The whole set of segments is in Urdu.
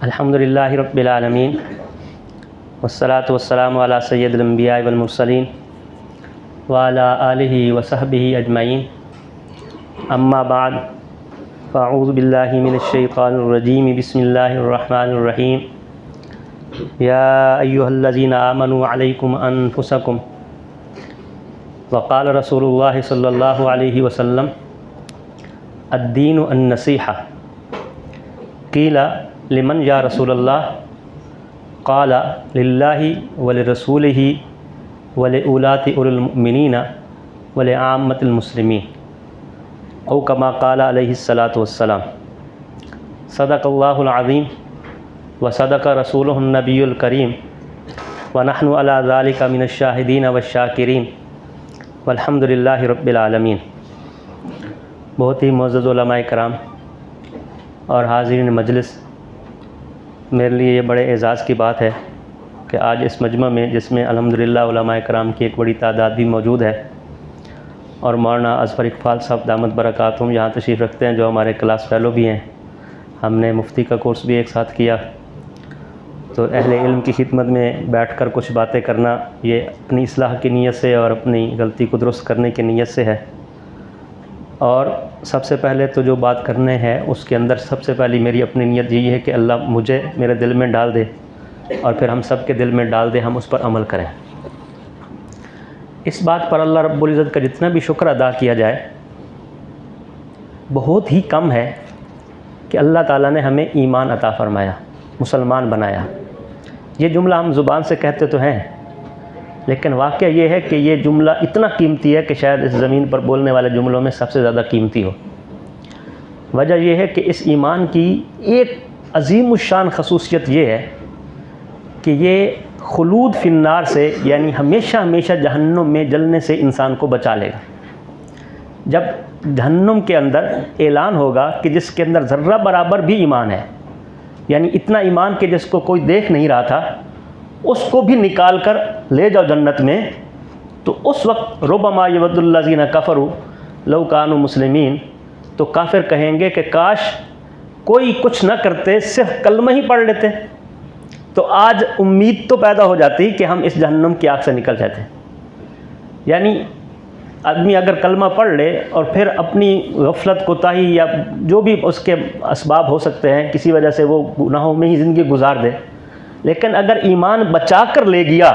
الحمدللہ رب العالمین والصلاة والسلام علی سید الانبیاء والمرسلین وعلی آلہ وصحبہ اجمعین اما بعد فاعوذ باللہ من الشیطان الرجیم بسم اللہ الرحمن الرحیم یا ایہا الذین آمنوا علیکم انفسکم وقال رسول اللہ صلی اللہ علیہ وسلم الدین النصیحہ قیل لمن یا رسول اللہ قال للہ ولرسولہ ولأولاة أولی المؤمنین ولعامة المسلمین او کما قال علیہ الصلاۃ والسلام صدق اللہ العظیم وصدق رسولہ النبی الکریم ونحن علی ذلک من الشاہدین والشاکرین والحمد للہ رب العالمین۔ بہت ہی معزز علماء کرام اور حاضرین مجلس، میرے لیے یہ بڑے اعزاز کی بات ہے کہ آج اس مجمع میں، جس میں الحمدللہ علماء کرام کی ایک بڑی تعداد بھی موجود ہے، اور مولانا اظفر اقبال صاحب دامت برکاتہم یہاں تشریف رکھتے ہیں، جو ہمارے کلاس فیلو بھی ہیں۔ ہم نے مفتی کا کورس بھی ایک ساتھ کیا، تو اہل علم کی خدمت میں بیٹھ کر کچھ باتیں کرنا یہ اپنی اصلاح کی نیت سے اور اپنی غلطی کو درست کرنے کی نیت سے ہے۔ اور سب سے پہلے تو جو بات کرنے ہے اس کے اندر سب سے پہلی میری اپنی نیت یہی ہے کہ اللہ مجھے میرے دل میں ڈال دے، اور پھر ہم سب کے دل میں ڈال دے، ہم اس پر عمل کریں۔ اس بات پر اللہ رب العزت کا جتنا بھی شکر ادا کیا جائے بہت ہی کم ہے کہ اللہ تعالیٰ نے ہمیں ایمان عطا فرمایا، مسلمان بنایا۔ یہ جملہ ہم زبان سے کہتے تو ہیں، لیکن واقعہ یہ ہے کہ یہ جملہ اتنا قیمتی ہے کہ شاید اس زمین پر بولنے والے جملوں میں سب سے زیادہ قیمتی ہو۔ وجہ یہ ہے کہ اس ایمان کی ایک عظیم الشان خصوصیت یہ ہے کہ یہ خلود فی النار سے، یعنی ہمیشہ ہمیشہ جہنم میں جلنے سے انسان کو بچا لے گا۔ جب جہنم کے اندر اعلان ہوگا کہ جس کے اندر ذرہ برابر بھی ایمان ہے، یعنی اتنا ایمان کہ جس کو کوئی دیکھ نہیں رہا تھا، اس کو بھی نکال کر لے جاؤ جنت میں، تو اس وقت ربما یود الذین کفروا لو کانوا مسلمین، تو کافر کہیں گے کہ کاش کوئی کچھ نہ کرتے، صرف کلمہ ہی پڑھ لیتے، تو آج امید تو پیدا ہو جاتی کہ ہم اس جہنم کی آگ سے نکل جاتے۔ یعنی آدمی اگر کلمہ پڑھ لے اور پھر اپنی غفلت کوتاہی یا جو بھی اس کے اسباب ہو سکتے ہیں، کسی وجہ سے وہ گناہوں میں ہی زندگی گزار دے، لیکن اگر ایمان بچا کر لے گیا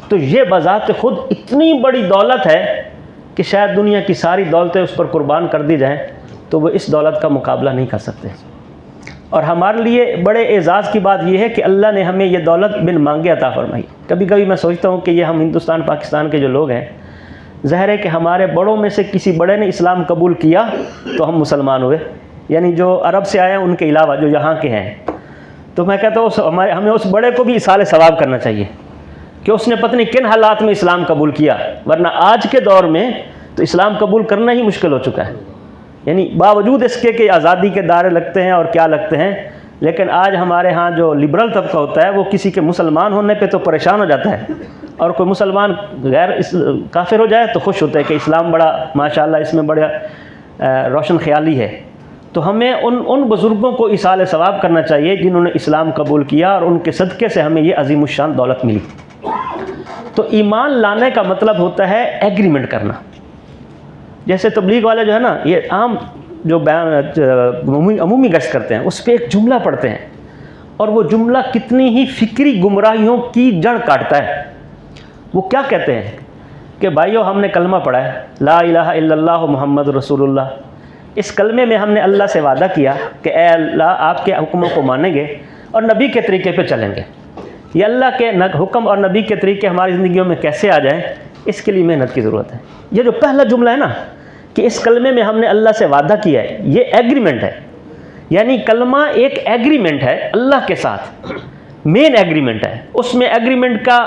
تو یہ بذات خود اتنی بڑی دولت ہے کہ شاید دنیا کی ساری دولتیں اس پر قربان کر دی جائیں تو وہ اس دولت کا مقابلہ نہیں کر سکتے۔ اور ہمارے لیے بڑے اعزاز کی بات یہ ہے کہ اللہ نے ہمیں یہ دولت بن مانگے عطا فرمائی۔ کبھی کبھی میں سوچتا ہوں کہ یہ ہم ہندوستان پاکستان کے جو لوگ ہیں، ظاہر ہے کہ ہمارے بڑوں میں سے کسی بڑے نے اسلام قبول کیا تو ہم مسلمان ہوئے، یعنی جو عرب سے آئے ہیں ان کے علاوہ جو یہاں کے ہیں۔ تو میں کہتا ہوں ہمیں اس بڑے کو بھی اصال ثواب کرنا چاہیے کہ اس نے پتہ نہیں کن حالات میں اسلام قبول کیا، ورنہ آج کے دور میں تو اسلام قبول کرنا ہی مشکل ہو چکا ہے۔ یعنی باوجود اس کے کہ آزادی کے دائرے لگتے ہیں اور کیا لگتے ہیں، لیکن آج ہمارے ہاں جو لبرل طبقہ ہوتا ہے وہ کسی کے مسلمان ہونے پہ تو پریشان ہو جاتا ہے، اور کوئی مسلمان غیر کافر ہو جائے تو خوش ہوتا ہے کہ اسلام بڑا ماشاءاللہ اس میں بڑا روشن خیالی ہے۔ تو ہمیں ان بزرگوں کو ایصال ثواب کرنا چاہیے جنہوں نے اسلام قبول کیا، اور ان کے صدقے سے ہمیں یہ عظیم الشان دولت ملی۔ تو ایمان لانے کا مطلب ہوتا ہے ایگریمنٹ کرنا۔ جیسے تبلیغ والے جو ہے نا، یہ عام جو عمومی گشت کرتے ہیں اس پہ ایک جملہ پڑھتے ہیں، اور وہ جملہ کتنی ہی فکری گمراہیوں کی جڑ کاٹتا ہے۔ وہ کیا کہتے ہیں کہ بھائیو، ہم نے کلمہ پڑھا ہے، لا الہ الا اللہ محمد رسول اللہ۔ اس کلمے میں ہم نے اللہ سے وعدہ کیا کہ اے اللہ آپ کے حکموں کو مانیں گے اور نبی کے طریقے پہ چلیں گے۔ یہ اللہ کے حکم اور نبی کے طریقے ہماری زندگیوں میں کیسے آ جائیں، اس کے لیے محنت کی ضرورت ہے۔ یہ جو پہلا جملہ ہے نا کہ اس کلمے میں ہم نے اللہ سے وعدہ کیا ہے، یہ ایگریمنٹ ہے۔ یعنی کلمہ ایک ایگریمنٹ ہے اللہ کے ساتھ، مین ایگریمنٹ ہے۔ اس میں ایگریمنٹ کا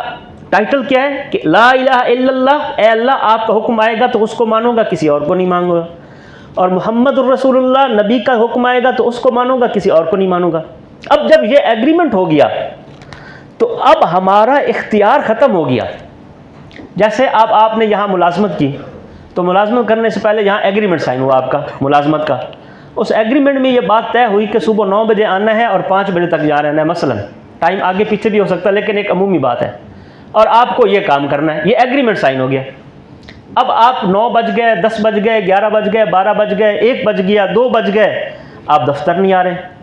ٹائٹل کیا ہے کہ لا الہ الا اللہ، اے اللہ آپ کا حکم آئے گا تو اس کو مانوں گا، کسی اور کو نہیں مانوں گا، اور محمد الرسول اللہ نبی کا حکم آئے گا تو اس کو مانوں گا، کسی اور کو نہیں مانوں گا۔ اب جب یہ ایگریمنٹ ہو گیا تو اب ہمارا اختیار ختم ہو گیا۔ جیسے آپ نے یہاں ملازمت کی، تو ملازمت کرنے سے پہلے یہاں ایگریمنٹ سائن ہوا آپ کا ملازمت کا، اس ایگریمنٹ میں یہ بات طے ہوئی کہ صبح 9 بجے آنا ہے اور 5 بجے تک جا رہنا ہے، مثلا ٹائم آگے پیچھے بھی ہو سکتا ہے لیکن ایک عمومی بات ہے، اور آپ کو یہ کام کرنا ہے، یہ ایگریمنٹ سائن ہو گیا۔ اب آپ 9 بج گئے، 10 بج گئے، 11 بج گئے، 12 بج گئے، 1 بج گیا، 2 بج گئے، آپ دفتر نہیں آ رہے۔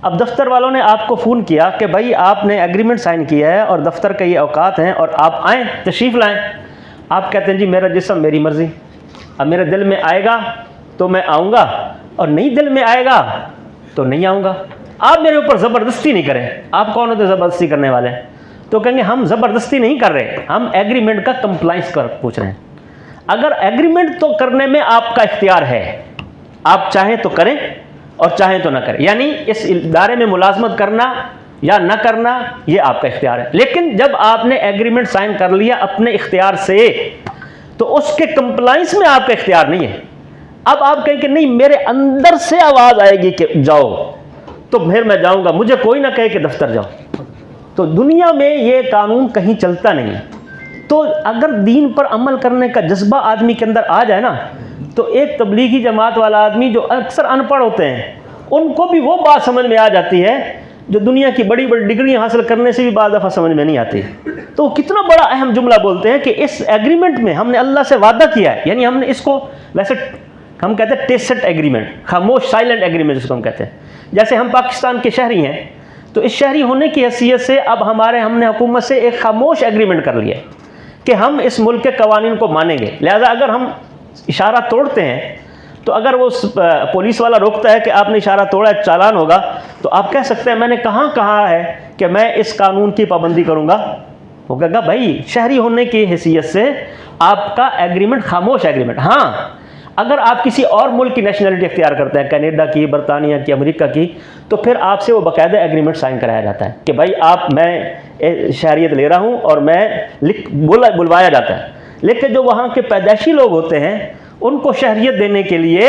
اب دفتر والوں نے آپ کو فون کیا کہ بھائی آپ نے ایگریمنٹ سائن کیا ہے اور دفتر کا یہ اوقات ہیں اور آپ آئیں، تشریف لائیں۔ آپ کہتے ہیں جی میرا جسم میری مرضی، اب میرے دل میں آئے گا تو میں آؤں گا اور نہیں دل میں آئے گا تو نہیں آؤں گا۔ آپ میرے اوپر زبردستی نہیں کریں۔ آپ کون ہوتے زبردستی کرنے والے؟ تو کہیں گے ہم زبردستی نہیں کر رہے، ہم ایگریمنٹ کا کمپلائنس کر پوچھ رہے ہیں۔ اگر ایگریمنٹ تو کرنے میں آپ کا اختیار ہے، آپ چاہیں تو کریں اور چاہیں تو نہ کریں، یعنی اس ادارے میں ملازمت کرنا یا نہ کرنا یہ آپ کا اختیار ہے، لیکن جب آپ نے ایگریمنٹ سائن کر لیا اپنے اختیار سے تو اس کے کمپلائنس میں آپ کا اختیار نہیں ہے۔ اب آپ کہیں کہ نہیں میرے اندر سے آواز آئے گی کہ جاؤ تو پھر میں جاؤں گا، مجھے کوئی نہ کہے کہ دفتر جاؤ۔ تو دنیا میں یہ قانون کہیں چلتا نہیں ہے۔ تو اگر دین پر عمل کرنے کا جذبہ آدمی کے اندر آ جائے نا، تو ایک تبلیغی جماعت والا آدمی جو اکثر ان پڑھ ہوتے ہیں ان کو بھی وہ بات سمجھ میں آ جاتی ہے جو دنیا کی بڑی بڑی ڈگریاں حاصل کرنے سے بھی بعض دفعہ سمجھ میں نہیں آتی۔ تو وہ کتنا بڑا اہم جملہ بولتے ہیں کہ اس ایگریمنٹ میں ہم نے اللہ سے وعدہ کیا ہے، یعنی ہم نے اس کو ویسے ہم کہتے ہیں ٹیسٹ ایگریمنٹ، خاموش سائلنٹ ایگریمنٹ جس کو ہم کہتے ہیں۔ جیسے ہم پاکستان کے شہری ہیں تو اس شہری ہونے کی حیثیت سے اب ہم نے حکومت سے ایک خاموش ایگریمنٹ کر لیا ہے کہ ہم اس ملک کے قوانین کو مانیں گے، لہذا اگر ہم اشارہ توڑتے ہیں تو اگر وہ پولیس والا روکتا ہے کہ آپ نے اشارہ توڑا ہے چالان ہوگا، تو آپ کہہ سکتے ہیں میں نے کہاں کہا ہے کہ میں اس قانون کی پابندی کروں گا؟ وہ کہے گا بھائی شہری ہونے کی حیثیت سے آپ کا ایگریمنٹ خاموش ایگریمنٹ۔ ہاں اگر آپ کسی اور ملک کی نیشنلٹی اختیار کرتے ہیں، کینیڈا کی، برطانیہ کی، امریکہ کی، تو پھر آپ سے وہ باقاعدہ ایگریمنٹ سائن کرایا جاتا ہے کہ بھائی میں شہریت لے رہا ہوں اور میں بلوایا جاتا ہے۔ لیکن جو وہاں کے پیدائشی لوگ ہوتے ہیں ان کو شہریت دینے کے لیے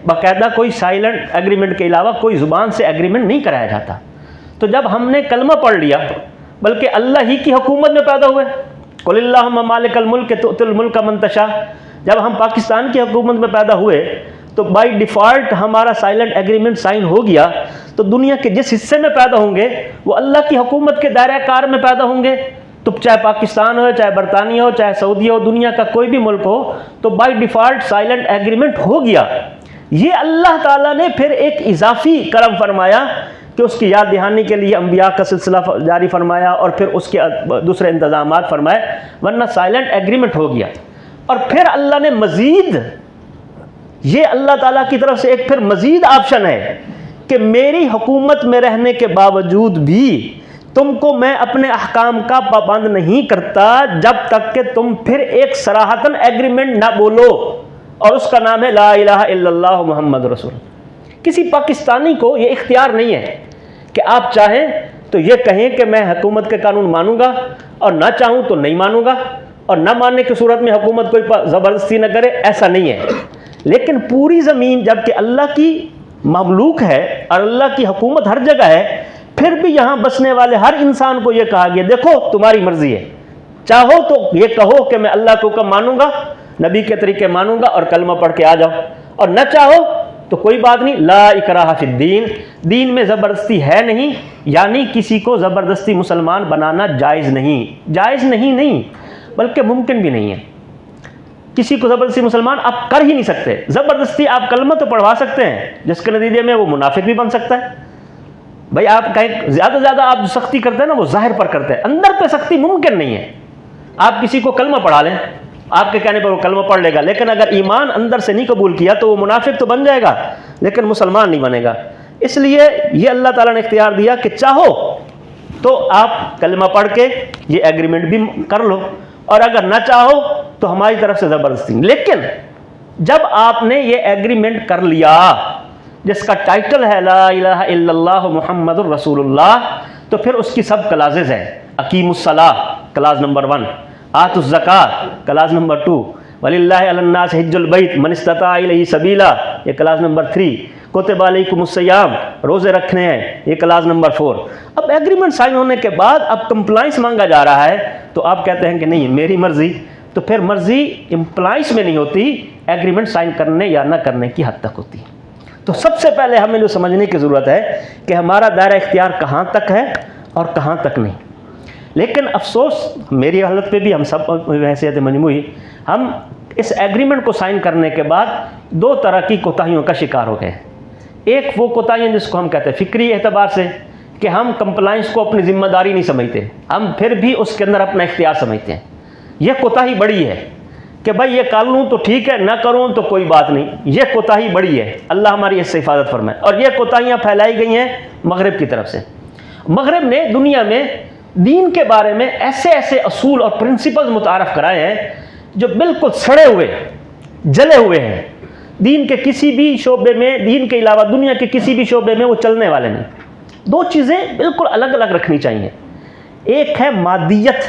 باقاعدہ کوئی سائلنٹ ایگریمنٹ کے علاوہ کوئی زبان سے ایگریمنٹ نہیں کرایا جاتا۔ تو جب ہم نے کلمہ پڑھ لیا، بلکہ اللہ ہی کی حکومت میں پیدا ہوئے، قل اللہم مالک الملک تؤتی الملک من تشاء، جب ہم پاکستان کی حکومت میں پیدا ہوئے تو بائی ڈیفالٹ ہمارا سائلنٹ ایگریمنٹ سائن ہو گیا، تو دنیا کے جس حصے میں پیدا ہوں گے وہ اللہ کی حکومت کے دائرہ کار میں پیدا ہوں گے۔ تو چاہے پاکستان ہو، چاہے برطانیہ ہو، چاہے سعودی ہو، دنیا کا کوئی بھی ملک ہو، تو بائی ڈیفالٹ سائلنٹ ایگریمنٹ ہو گیا۔ یہ اللہ تعالیٰ نے پھر ایک اضافی کرم فرمایا کہ اس کی یاد دہانی کے لیے انبیاء کا سلسلہ جاری فرمایا اور پھر اس کے دوسرے انتظامات فرمائے، ورنہ سائلنٹ ایگریمنٹ ہو گیا۔ اور پھر اللہ نے مزید، یہ اللہ تعالیٰ کی طرف سے ایک پھر مزید آپشن ہے کہ میری حکومت میں رہنے کے باوجود بھی تم کو میں اپنے احکام کا پابند نہیں کرتا جب تک کہ تم پھر ایک صراحتاً ایگریمنٹ نہ بولو، اور اس کا نام ہے لا الہ الا اللہ محمد رسول۔ کسی پاکستانی کو یہ اختیار نہیں ہے کہ آپ چاہیں تو یہ کہیں کہ میں حکومت کے قانون مانوں گا اور نہ چاہوں تو نہیں مانوں گا، اور نہ ماننے کی صورت میں حکومت کوئی زبردستی نہ کرے، ایسا نہیں ہے۔ لیکن پوری زمین جب کہ اللہ کی مملوک ہے اور اللہ کی حکومت ہر جگہ ہے، پھر بھی یہاں بسنے والے ہر انسان کو یہ کہا گیا دیکھو تمہاری مرضی ہے، چاہو تو یہ کہو کہ میں اللہ کو حکم مانوں گا، نبی کے طریقے مانوں گا اور کلمہ پڑھ کے آ جاؤ، اور نہ چاہو تو کوئی بات نہیں، لا اکراہ فی الدین، دین میں زبردستی ہے نہیں، یعنی کسی کو زبردستی مسلمان بنانا جائز نہیں، جائز نہیں بلکہ ممکن بھی نہیں ہے۔ کسی کو زبردستی مسلمان آپ کر ہی نہیں سکتے۔ زبردستی آپ کلمہ تو پڑھوا سکتے ہیں جس کے نتیجے میں وہ منافق بھی بن سکتا ہے۔ بھائی آپ کہیں زیادہ سے زیادہ آپ جو سختی کرتے ہیں نا وہ ظاہر پر کرتے ہیں، اندر پہ سختی ممکن نہیں ہے۔ آپ کسی کو کلمہ پڑھا لیں، آپ کے کہنے پر وہ کلمہ پڑھ لے گا، لیکن اگر ایمان اندر سے نہیں قبول کیا تو وہ منافق تو بن جائے گا لیکن مسلمان نہیں بنے گا۔ اس لیے یہ اللہ تعالیٰ نے اختیار دیا کہ چاہو تو آپ کلمہ پڑھ کے یہ ایگریمنٹ بھی کر لو، اور اگر نہ چاہو تو ہماری طرف سے زبردستی۔ لیکن جب آپ نے یہ ایگریمنٹ کر لیا جس کا ٹائٹل ہے لا الہ الا اللہ محمد الرسول اللہ، تو پھر اس کی سب کلازز ہیں۔ اقیم الصلاۃ کلاز نمبر 1، آت الزکاۃ کلاز نمبر 2، وللہ علی الناس حج البیت من استطاع الیہ سبیلا یہ کلاز نمبر 3، کتب علیکم الصیام روزے رکھنے ہیں یہ کلاز نمبر 4۔ اب ایگریمنٹ سائن ہونے کے بعد اب کمپلائنس مانگا جا رہا ہے تو آپ کہتے ہیں کہ نہیں میری مرضی، تو پھر مرضی امپلائنس میں نہیں ہوتی، ایگریمنٹ سائن کرنے یا نہ کرنے کی حد تک ہوتی ہے۔ تو سب سے پہلے ہمیں جو سمجھنے کی ضرورت ہے کہ ہمارا دائرہ اختیار کہاں تک ہے اور کہاں تک نہیں. لیکن افسوس میری حالت پہ بھی ہم سب حیثیت مجموعی ہم اس ایگریمنٹ کو سائن کرنے کے بعد دو طرح کی کوتاہیوں کا شکار ہو گئے. ایک وہ کوتاہیاں جس کو ہم کہتے ہیں فکری اعتبار سے کہ ہم کمپلائنس کو اپنی ذمہ داری نہیں سمجھتے, ہم پھر بھی اس کے اندر اپنا اختیار سمجھتے ہیں. یہ کوتاہی بڑی ہے کہ بھائی یہ کر لوں تو ٹھیک ہے, نہ کروں تو کوئی بات نہیں. یہ کوتاہی بڑی ہے, اللہ ہماری اس سے حفاظت فرمائے. اور یہ کوتاہیاں پھیلائی گئی ہیں مغرب کی طرف سے. مغرب نے دنیا میں دین کے بارے میں ایسے ایسے اصول اور پرنسپلز متعارف کرائے ہیں جو بالکل سڑے ہوئے, جلے ہوئے ہیں. دین کے کسی بھی شعبے میں, دین کے علاوہ دنیا کے کسی بھی شعبے میں وہ چلنے والے نہیں. دو چیزیں بالکل الگ الگ رکھنی چاہیے. ایک ہے مادیت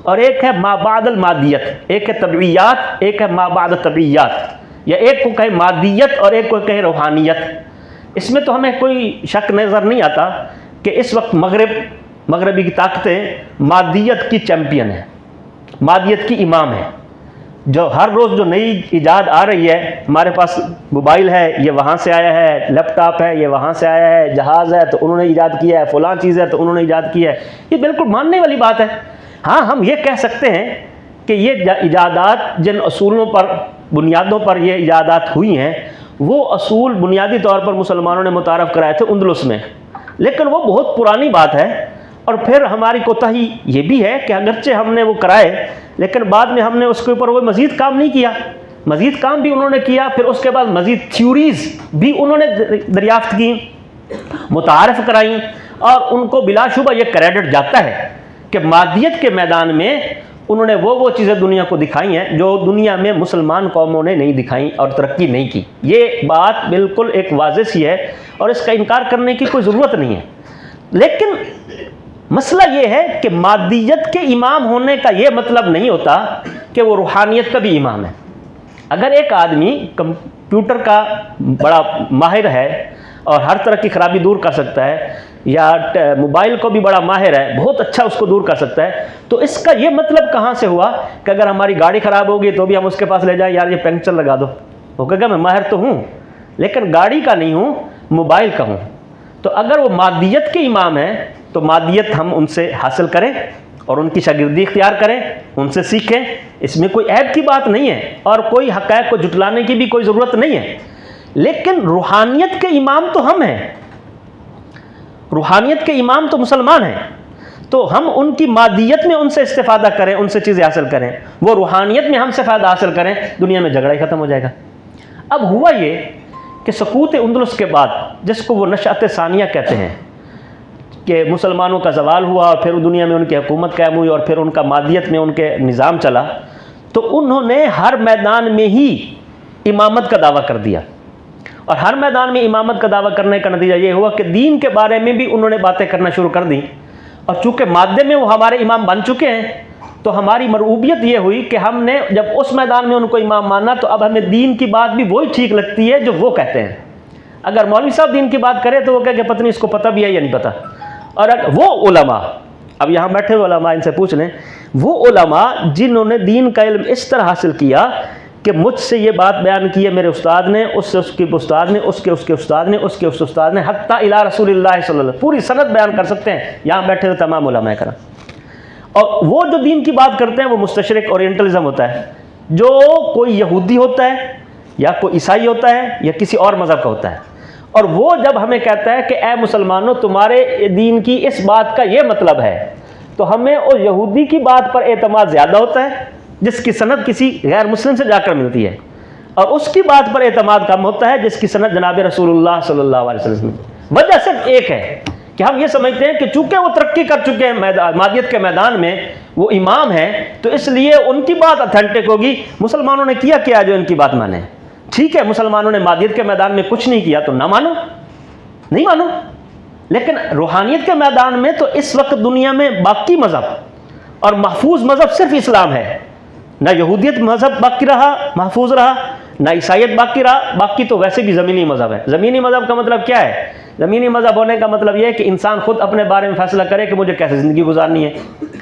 اور ایک ہے ما بعد المادیت. ایک ہے طبعیات, ایک ہے ما بعد الطبعیات. یا ایک کو کہے مادیت اور ایک کو کہے روحانیت. اس میں تو ہمیں کوئی شک نظر نہیں آتا کہ اس وقت مغربی کی طاقتیں مادیت کی چیمپئن ہیں, مادیت کی امام ہیں. جو ہر روز جو نئی ایجاد آ رہی ہے, ہمارے پاس موبائل ہے یہ وہاں سے آیا ہے, لیپ ٹاپ ہے یہ وہاں سے آیا ہے, جہاز ہے تو انہوں نے ایجاد کیا ہے, فلاں چیز ہے تو انہوں نے ایجاد کی ہے. یہ بالکل ماننے والی بات ہے. ہاں ہم یہ کہہ سکتے ہیں کہ یہ ایجادات جن اصولوں پر, بنیادوں پر یہ ایجادات ہوئی ہیں, وہ اصول بنیادی طور پر مسلمانوں نے متعارف کرائے تھے اندلس میں, لیکن وہ بہت پرانی بات ہے. اور پھر ہماری کوتاہی یہ بھی ہے کہ اگرچہ ہم نے وہ کرائے لیکن بعد میں ہم نے اس کے اوپر وہ مزید کام نہیں کیا. مزید کام بھی انہوں نے کیا, پھر اس کے بعد مزید تھیوریز بھی انہوں نے دریافت کی, متعارف کرائیں, اور ان کو بلا شبہ یہ کریڈٹ جاتا ہے کہ مادیت کے میدان میں انہوں نے وہ چیزیں دنیا کو دکھائی ہیں جو دنیا میں مسلمان قوموں نے نہیں دکھائیں اور ترقی نہیں کی. یہ بات بالکل ایک واضح سی ہے اور اس کا انکار کرنے کی کوئی ضرورت نہیں ہے. لیکن مسئلہ یہ ہے کہ مادیت کے امام ہونے کا یہ مطلب نہیں ہوتا کہ وہ روحانیت کا بھی امام ہے. اگر ایک آدمی کمپیوٹر کا بڑا ماہر ہے اور ہر طرح کی خرابی دور کر سکتا ہے, یا موبائل کو بھی بڑا ماہر ہے, بہت اچھا اس کو دور کر سکتا ہے, تو اس کا یہ مطلب کہاں سے ہوا کہ اگر ہماری گاڑی خراب ہوگی تو بھی ہم اس کے پاس لے جائیں, یار یہ پنکچر لگا دو. وہ کہے گا میں ماہر تو ہوں لیکن گاڑی کا نہیں ہوں, موبائل کا ہوں. تو اگر وہ مادیت کے امام ہیں تو مادیت ہم ان سے حاصل کریں اور ان کی شاگردی اختیار کریں, ان سے سیکھیں. اس میں کوئی عیب کی بات نہیں ہے اور کوئی حقائق کو جھٹلانے کی بھی کوئی ضرورت نہیں ہے. لیکن روحانیت کے امام تو ہم ہیں, روحانیت کے امام تو مسلمان ہیں, تو ہم ان کی مادیت میں ان سے استفادہ کریں, ان سے چیزیں حاصل کریں, وہ روحانیت میں ہم سے فائدہ حاصل کریں, دنیا میں جھگڑا ہی ختم ہو جائے گا. اب ہوا یہ کہ سقوط اندلس کے بعد, جس کو وہ نشأت ثانیہ کہتے ہیں, کہ مسلمانوں کا زوال ہوا اور پھر دنیا میں ان کی حکومت قائم ہوئی اور پھر ان کا مادیت میں ان کے نظام چلا, تو انہوں نے ہر میدان میں ہی امامت کا دعویٰ کر دیا. اور ہر میدان میں امامت کا دعویٰ کرنے کا نتیجہ یہ ہوا کہ دین کے بارے میں بھی انہوں نے باتیں کرنا شروع کر دیں. اور چونکہ مادے میں وہ ہمارے امام بن چکے ہیں تو ہماری مرعوبیت یہ ہوئی کہ ہم نے جب اس میدان میں ان کو امام مانا تو اب ہمیں دین کی بات بھی وہی ٹھیک لگتی ہے جو وہ کہتے ہیں. اگر مولوی صاحب دین کی بات کرے تو وہ کہے کہ پتہ نہیں اس کو پتہ بھی ہے یا نہیں پتہ. اور وہ علماء, اب یہاں بیٹھے ہوئے علماء, ان سے پوچھ لیں, وہ علماء جنہوں نے دین کا علم اس طرح حاصل کیا کہ مجھ سے یہ بات بیان کی ہے میرے استاد نے, اس سے اس کے استاد نے, اس کے استاد نے, اس کے اس استاد نے, حتیٰ الی رسول اللہ صلی اللہ علیہ وسلم, پوری سند بیان کر سکتے ہیں یہاں بیٹھے ہوئے تمام علماء کرام. اور وہ جو دین کی بات کرتے ہیں وہ مستشرق اورینٹلزم ہوتا ہے, جو کوئی یہودی ہوتا ہے یا کوئی عیسائی ہوتا ہے یا کسی اور مذہب کا ہوتا ہے. اور وہ جب ہمیں کہتا ہے کہ اے مسلمانوں تمہارے دین کی اس بات کا یہ مطلب ہے, تو ہمیں اس یہودی کی بات پر اعتماد زیادہ ہوتا ہے جس کی سند کسی غیر مسلم سے جا کر ملتی ہے, اور اس کی بات پر اعتماد کم ہوتا ہے جس کی سند جناب رسول اللہ صلی اللہ علیہ وسلم. وجہ صرف ایک ہے کہ ہم یہ سمجھتے ہیں کہ چونکہ وہ ترقی کر چکے ہیں مادیت کے میدان میں, وہ امام ہیں, تو اس لیے ان کی بات اتھینٹک ہوگی. مسلمانوں نے کیا جو ان کی بات مانے. ٹھیک ہے, مسلمانوں نے مادیت کے میدان میں کچھ نہیں کیا تو نہ مانو, نہیں مانو. لیکن روحانیت کے میدان میں تو اس وقت دنیا میں باقی مذہب اور محفوظ مذہب صرف اسلام ہے. نہ یہودیت مذہب باقی رہا, محفوظ رہا, نہ عیسائیت باقی رہا. باقی تو ویسے بھی زمینی مذہب ہے. زمینی مذہب کا مطلب کیا ہے؟ زمینی مذہب ہونے کا مطلب یہ ہے کہ انسان خود اپنے بارے میں فیصلہ کرے کہ مجھے کیسے زندگی گزارنی ہے.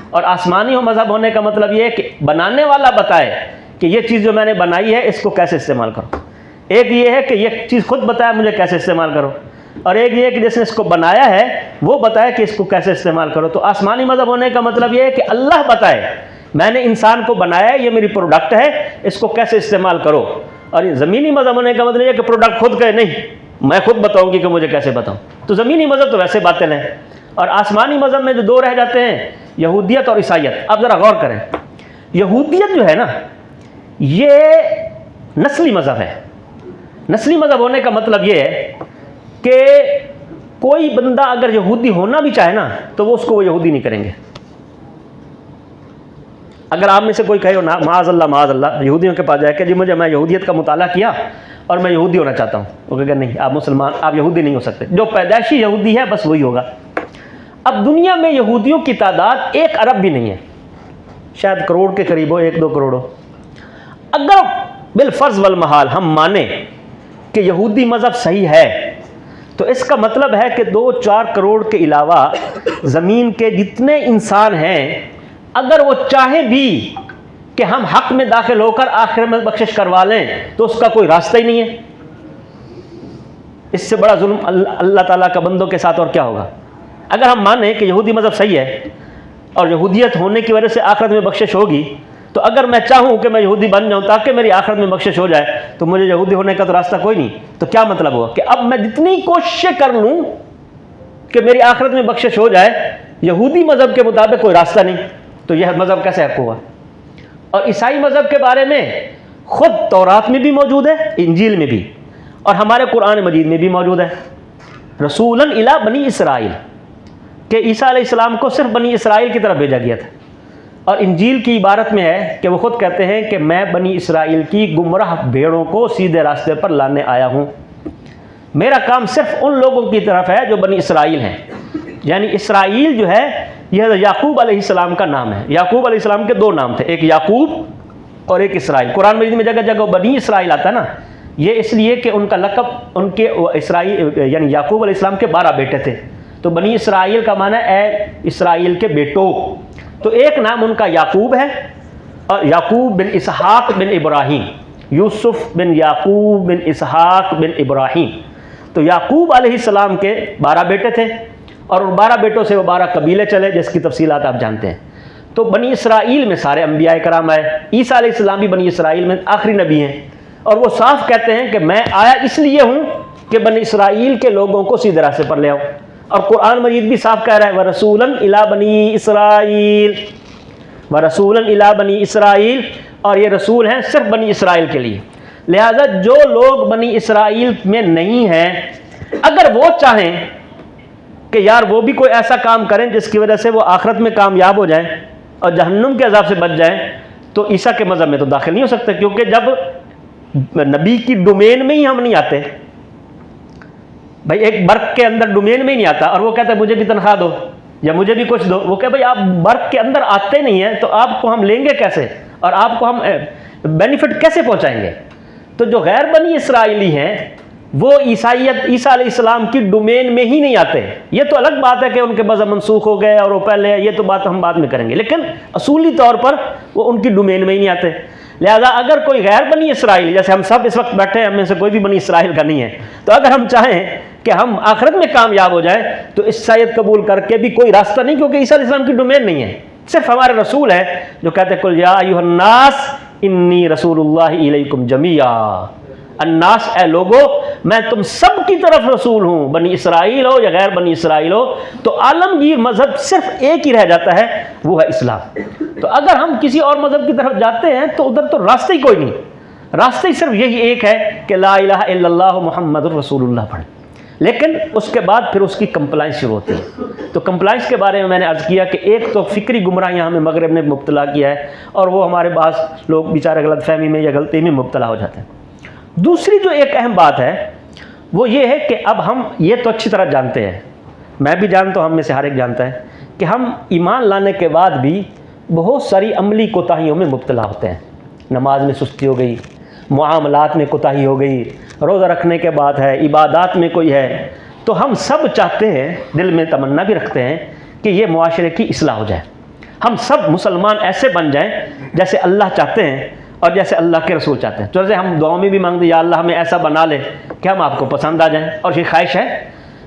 اور آسمانی مذہب ہونے کا مطلب یہ ہے کہ بنانے والا بتائے کہ یہ چیز جو میں نے بنائی ہے اس کو کیسے استعمال کروں. ایک یہ ہے کہ یہ چیز خود بتایا مجھے کیسے استعمال کرو، اور ایک یہ ہے کہ جس نے اس کو بنایا ہے وہ بتائے کہ اس کو کیسے استعمال کرو۔ تو آسمانی مذہب ہونے کا مطلب یہ ہے کہ اللہ بتائے میں نے انسان کو بنایا ہے، یہ میری پروڈکٹ ہے، اس کو کیسے استعمال کرو۔ اور زمینی مذہب ہونے کا مطلب یہ ہے کہ پروڈکٹ خود کہے نہیں میں خود بتاؤں گی کہ مجھے کیسے بتاؤں۔ تو زمینی مذہب تو ویسے باطل ہیں، اور آسمانی مذہب میں جو دو رہ جاتے ہیں یہودیت اور عیسائیت۔ اب ذرا غور کریں، یہودیت جو ہے نا یہ نسلی مذہب ہے۔ نسلی مذہب ہونے کا مطلب یہ ہے کہ کوئی بندہ اگر یہودی ہونا بھی چاہے نا تو وہ اس کو وہ یہودی نہیں کریں گے۔ اگر آپ میں سے کوئی کہے معاذ اللہ یہودیوں کے پاس جائے کہ جی میں یہودیت کا مطالعہ کیا اور میں یہودی ہونا چاہتا ہوں، وہ کہے گا نہیں آپ مسلمان، آپ یہودی نہیں ہو سکتے، جو پیدائشی یہودی ہے بس وہی ہوگا۔ اب دنیا میں یہودیوں کی تعداد 1 ارب بھی نہیں ہے، شاید کروڑ کے قریب ہو، 1-2 کروڑ ہو۔ اگر بالفرض والمحال ہم مانیں کہ یہودی مذہب صحیح ہے تو اس کا مطلب ہے کہ 2-4 کروڑ کے علاوہ زمین کے جتنے انسان ہیں اگر وہ چاہیں بھی کہ ہم حق میں داخل ہو کر آخر میں بخشش کروا لیں تو اس کا کوئی راستہ ہی نہیں ہے۔ اس سے بڑا ظلم اللہ تعالیٰ کا بندوں کے ساتھ اور کیا ہوگا؟ اگر ہم مانیں کہ یہودی مذہب صحیح ہے اور یہودیت ہونے کی وجہ سے آخرت میں بخشش ہوگی، تو اگر میں چاہوں کہ میں یہودی بن جاؤں تاکہ میری آخرت میں بخشش ہو جائے تو مجھے یہودی ہونے کا تو راستہ کوئی نہیں۔ تو کیا مطلب ہوا کہ اب میں جتنی کوششیں کر لوں کہ میری آخرت میں بخشش ہو جائے، یہودی مذہب کے مطابق کوئی راستہ نہیں، تو یہ مذہب کیسے حق ہوا؟ اور عیسائی مذہب کے بارے میں خود تورات میں بھی موجود ہے، انجیل میں بھی، اور ہمارے قرآن مجید میں بھی موجود ہے، رسولا الی بنی اسرائیل، کہ عیسیٰ علیہ السلام کو صرف بنی اسرائیل کی طرف بھیجا گیا تھا۔ اور انجیل کی عبارت میں ہے کہ وہ خود کہتے ہیں کہ میں بنی اسرائیل کی گمراہ بھیڑوں کو سیدھے راستے پر لانے آیا ہوں، میرا کام صرف ان لوگوں کی طرف ہے جو بنی اسرائیل ہیں۔ یعنی اسرائیل جو ہے یہ یعقوب علیہ السلام کا نام ہے۔ یعقوب علیہ السلام کے 2 نام تھے، ایک یعقوب اور ایک اسرائیل۔ قرآن مجید میں جگہ جگہ بنی اسرائیل آتا ہے نا، یہ اس لیے کہ ان کا لقب ان کے اسرائیل یعنی یعقوب علیہ السلام کے 12 بیٹے تھے، تو بنی اسرائیل کا معنی ہے اے اسرائیل کے بیٹوں۔ تو ایک نام ان کا یعقوب ہے، اور یعقوب بن اسحاق بن ابراہیم، یوسف بن یعقوب بن اسحاق بن ابراہیم۔ تو یعقوب علیہ السلام کے 12 بیٹے تھے، اور ان 12 بیٹوں سے وہ 12 قبیلے چلے جس کی تفصیلات آپ جانتے ہیں۔ تو بنی اسرائیل میں سارے انبیاء کرام آئے، عیسیٰ علیہ السلام بھی بنی اسرائیل میں آخری نبی ہیں، اور وہ صاف کہتے ہیں کہ میں آیا اس لیے ہوں کہ بنی اسرائیل کے لوگوں کو سیدھے راستے پر لے آؤں۔ اور قرآن مجید بھی صاف کہہ رہا ہے وَرَسُولًا إِلَىٰ بَنِي إِسْرَائِيل، وَرَسُولًا إِلَىٰ بَنِي إِسْرَائِيل، اور یہ رسول ہیں صرف بنی اسرائیل کے لیے۔ لہذا جو لوگ بنی اسرائیل میں نہیں ہیں اگر وہ چاہیں کہ یار وہ بھی کوئی ایسا کام کریں جس کی وجہ سے وہ آخرت میں کامیاب ہو جائیں اور جہنم کے عذاب سے بچ جائیں، تو عیسیٰ کے مذہب میں تو داخل نہیں ہو سکتے، کیونکہ جب نبی کی ڈومین میں ہی ہم نہیں آتے، بھائی ایک برق کے اندر ڈومین میں ہی نہیں آتا اور وہ کہتا ہے مجھے بھی تنخواہ دو یا مجھے بھی کچھ دو، وہ کہ بھائی آپ برق کے اندر آتے نہیں ہیں تو آپ کو ہم لیں گے کیسے اور آپ کو ہم بینیفٹ کیسے پہنچائیں گے؟ تو جو غیر بنی اسرائیلی ہیں وہ عیسیٰ علیہ السلام کی ڈومین میں ہی نہیں آتے۔ یہ تو الگ بات ہے کہ ان کے مذہب منسوخ ہو گئے اور وہ پہلے، یہ تو بات ہم بعد میں کریں گے، لیکن اصولی طور پر وہ ان کی ڈومین میں ہی نہیں آتے۔ لہذا اگر کوئی غیر بنی اسرائیل، جیسے ہم سب اس وقت بیٹھے ہیں، ہم میں سے کوئی بھی بنی اسرائیل کا نہیں ہے، تو اگر ہم چاہیں کہ ہم آخرت میں کامیاب ہو جائیں تو عیسائیت قبول کر کے بھی کوئی راستہ نہیں، کیونکہ عیسیٰ علیہ السلام کی ڈومین نہیں ہے، صرف ہمارے رسول ہیں جو کہتے ہیں قل یا ایھا الناس انی رسول اللہ الیکم جمیعا، الناس اے لوگو میں تم سب کی طرف رسول ہوں، بنی اسرائیل ہو یا غیر بنی اسرائیل ہو۔ تو عالمگیر مذہب صرف ایک ہی رہ جاتا ہے، وہ ہے اسلام۔ تو اگر ہم کسی اور مذہب کی طرف جاتے ہیں تو ادھر تو راستہ ہی کوئی نہیں، راستہ ہی صرف یہی ایک ہے کہ لا الہ الا اللہ محمد الرسول اللہ پڑھیں، لیکن اس کے بعد پھر اس کی کمپلائنس شروع ہوتی ہے۔ تو کمپلائنس کے بارے میں نے عرض کیا کہ ایک تو فکری گمراہیاں ہمیں مغرب نے مبتلا کیا ہے، اور وہ ہمارے بعض لوگ بیچارے غلط فہمی میں یا غلطی میں مبتلا ہو جاتے ہیں۔ دوسری جو ایک اہم بات ہے وہ یہ ہے کہ اب ہم یہ تو اچھی طرح جانتے ہیں، میں بھی جانتا ہوں، ہم میں سے ہر ایک جانتا ہے کہ ہم ایمان لانے کے بعد بھی بہت ساری عملی کوتاہیوں میں مبتلا ہوتے ہیں۔ نماز میں سستی ہو گئی، معاملات میں کوتاہی ہو گئی، روزہ رکھنے کے بعد ہے، عبادات میں کوئی ہے، تو ہم سب چاہتے ہیں، دل میں تمنا بھی رکھتے ہیں کہ یہ معاشرے کی اصلاح ہو جائے، ہم سب مسلمان ایسے بن جائیں جیسے اللہ چاہتے ہیں، اور جیسے اللہ کے رسول چاہتے ہیں. تو جیسے ہم دعاؤں میں بھی مانگتے یا اللہ ہمیں ایسا بنا لے کہ ہم آپ کو پسند آ جائیں، اور یہ خواہش ہے،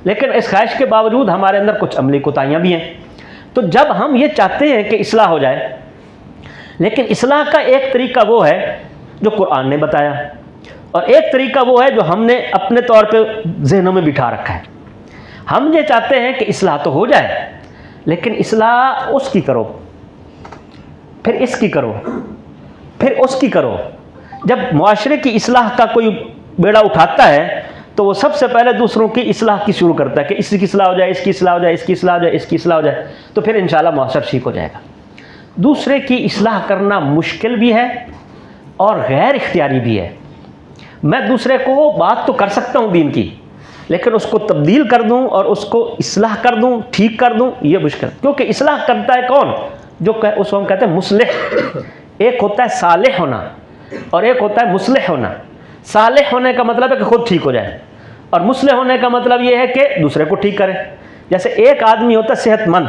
لیکن اس خواہش کے باوجود ہمارے اندر کچھ عملی کوتاہیاں بھی ہیں. تو جب ہم یہ چاہتے ہیں کہ اصلاح ہو جائے، لیکن اصلاح کا ایک طریقہ وہ ہے جو قرآن نے بتایا، اور ایک طریقہ وہ ہے جو ہم نے اپنے طور پہ ذہنوں میں بٹھا رکھا ہے. ہم یہ چاہتے ہیں کہ اصلاح تو ہو جائے، لیکن اصلاح اس کی کرو، پھر اس کی کرو، پھر اس کی کرو. جب معاشرے کی اصلاح کا کوئی بیڑا اٹھاتا ہے تو وہ سب سے پہلے دوسروں کی اصلاح کی شروع کرتا ہے کہ اس کی اصلاح ہو جائے، اس کی اصلاح ہو جائے، اس کی اصلاح ہو جائے، اس کی اصلاح ہو جائے، تو پھر انشاءاللہ معاشرہ ٹھیک ہو جائے گا. دوسرے کی اصلاح کرنا مشکل بھی ہے اور غیر اختیاری بھی ہے. میں دوسرے کو بات تو کر سکتا ہوں دین کی، لیکن اس کو تبدیل کر دوں اور اس کو اصلاح کر دوں، ٹھیک کر دوں، یہ مشکل. کیونکہ اصلاح کرتا ہے کون؟ جو اس کو ہم کہتے ہیں مصلح. ایک ہوتا ہے صالح ہونا اور ایک ہوتا ہے مصلح ہونا. صالح ہونے کا مطلب ہے کہ خود ٹھیک ہو جائے، اور مصلح ہونے کا مطلب یہ ہے کہ دوسرے کو ٹھیک کرے. جیسے ایک آدمی ہوتا ہے صحت مند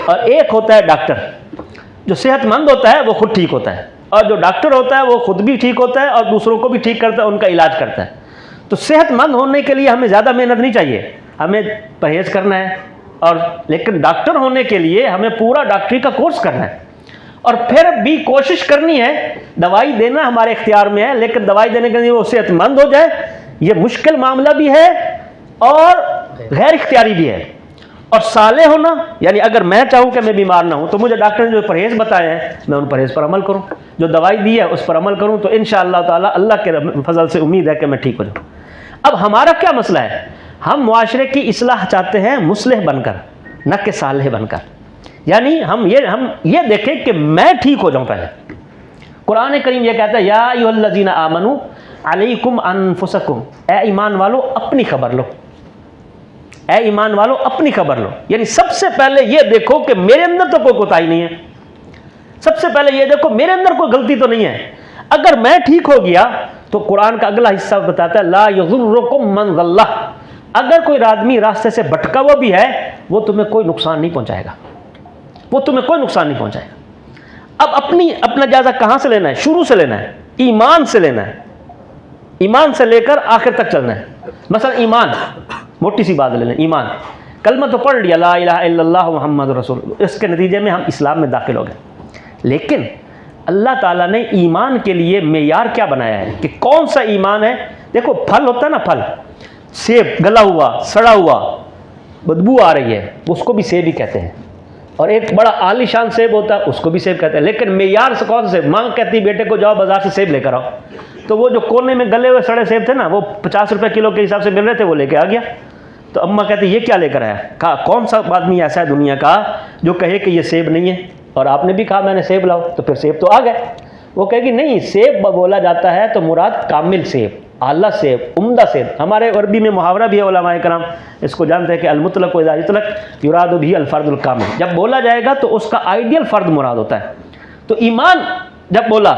اور ایک ہوتا ہے ڈاکٹر. جو صحت مند ہوتا ہے وہ خود ٹھیک ہوتا ہے، اور جو ڈاکٹر ہوتا ہے وہ خود بھی ٹھیک ہوتا ہے اور دوسروں کو بھی ٹھیک کرتا ہے، ان کا علاج کرتا ہے. تو صحت مند ہونے کے لیے ہمیں زیادہ محنت نہیں چاہیے، ہمیں پرہیز کرنا ہے، اور لیکن ڈاکٹر ہونے کے لیے ہمیں پورا ڈاکٹری کا کورس کرنا ہے، اور پھر بھی کوشش کرنی ہے. دوائی دینا ہمارے اختیار میں ہے، لیکن دوائی دینے کے لیے وہ صحت مند ہو جائے، یہ مشکل معاملہ بھی ہے اور غیر اختیاری بھی ہے. اور صالح ہونا یعنی اگر میں چاہوں کہ میں بیمار نہ ہوں تو مجھے ڈاکٹر نے جو پرہیز بتائے ہیں میں ان پرہیز پر عمل کروں، جو دوائی دی ہے اس پر عمل کروں، تو انشاءاللہ تعالیٰ اللہ کے فضل سے امید ہے کہ میں ٹھیک ہو جاؤں. اب ہمارا کیا مسئلہ ہے؟ ہم معاشرے کی اصلاح چاہتے ہیں مصلح بن کر، نہ کہ صالح بن کر. یعنی ہم یہ دیکھیں کہ میں ٹھیک ہو جاؤں پہلے. قرآن کریم یہ کہتا ہے یا ایھا الذین آمنوا علیکم انفسکم، اے ایمان والو اپنی خبر لو، اے ایمان والو اپنی خبر لو. یعنی سب سے پہلے یہ دیکھو کہ میرے اندر تو کوئی کوتاہی نہیں ہے. سب سے پہلے یہ دیکھو میرے اندر کوئی غلطی تو نہیں ہے. اگر میں ٹھیک ہو گیا تو قرآن کا اگلا حصہ بتاتا ہے لا یضرکم من ضل، اگر کوئی آدمی راستے سے بھٹکا ہوا بھی ہے وہ تمہیں کوئی نقصان نہیں پہنچائے گا، وہ تمہیں کوئی نقصان نہیں پہنچائے گا. اب اپنا جائزہ کہاں سے لینا ہے؟ شروع سے لینا ہے، ایمان سے لینا ہے. ایمان سے لے کر آخر تک چلنا ہے. مثلا ایمان، موٹی سی بات لے لیں، ایمان کلمہ تو پڑھ لیا لا الہ الا اللہ محمد رسول اللہ، اس کے نتیجے میں ہم اسلام میں داخل ہو گئے. لیکن اللہ تعالیٰ نے ایمان کے لیے معیار کیا بنایا ہے کہ کون سا ایمان ہے؟ دیکھو پھل ہوتا ہے نا، پھل، سیب گلا ہوا سڑا ہوا بدبو آ رہی ہے اس کو بھی سیب ہی کہتے ہیں، اور ایک بڑا عالی شان سیب ہوتا ہے اس کو بھی سیب کہتے ہیں. لیکن معیار سے کون سے؟ ماں کہتی بیٹے کو جاؤ بازار سے سیب لے کر آؤ، تو وہ جو کونے میں گلے ہوئے سڑے سیب تھے نا وہ 50 روپے کلو کے حساب سے مل رہے تھے، وہ لے کے آ گیا. تو اماں کہتی یہ کیا لے کر آیا؟ کہا کون سا آدمی ایسا ہے دنیا کا جو کہے کہ یہ سیب نہیں ہے؟ اور آپ نے بھی کہا میں نے سیب لاؤ، تو پھر سیب تو آ گئے. وہ کہے گی نہیں، سیب بولا جاتا ہے تو مراد کامل سیب، اعلیٰ سیب، عمدہ سیب. ہمارے عربی میں محاورہ بھی ہے، علماء کرام اس کو جانتے ہیں کہ المطلق و اذا یطلق یراد به الفرد الکامل. جب بولا جائے گا تو اس کا آئیڈیل فرد مراد ہوتا ہے. تو ایمان جب بولا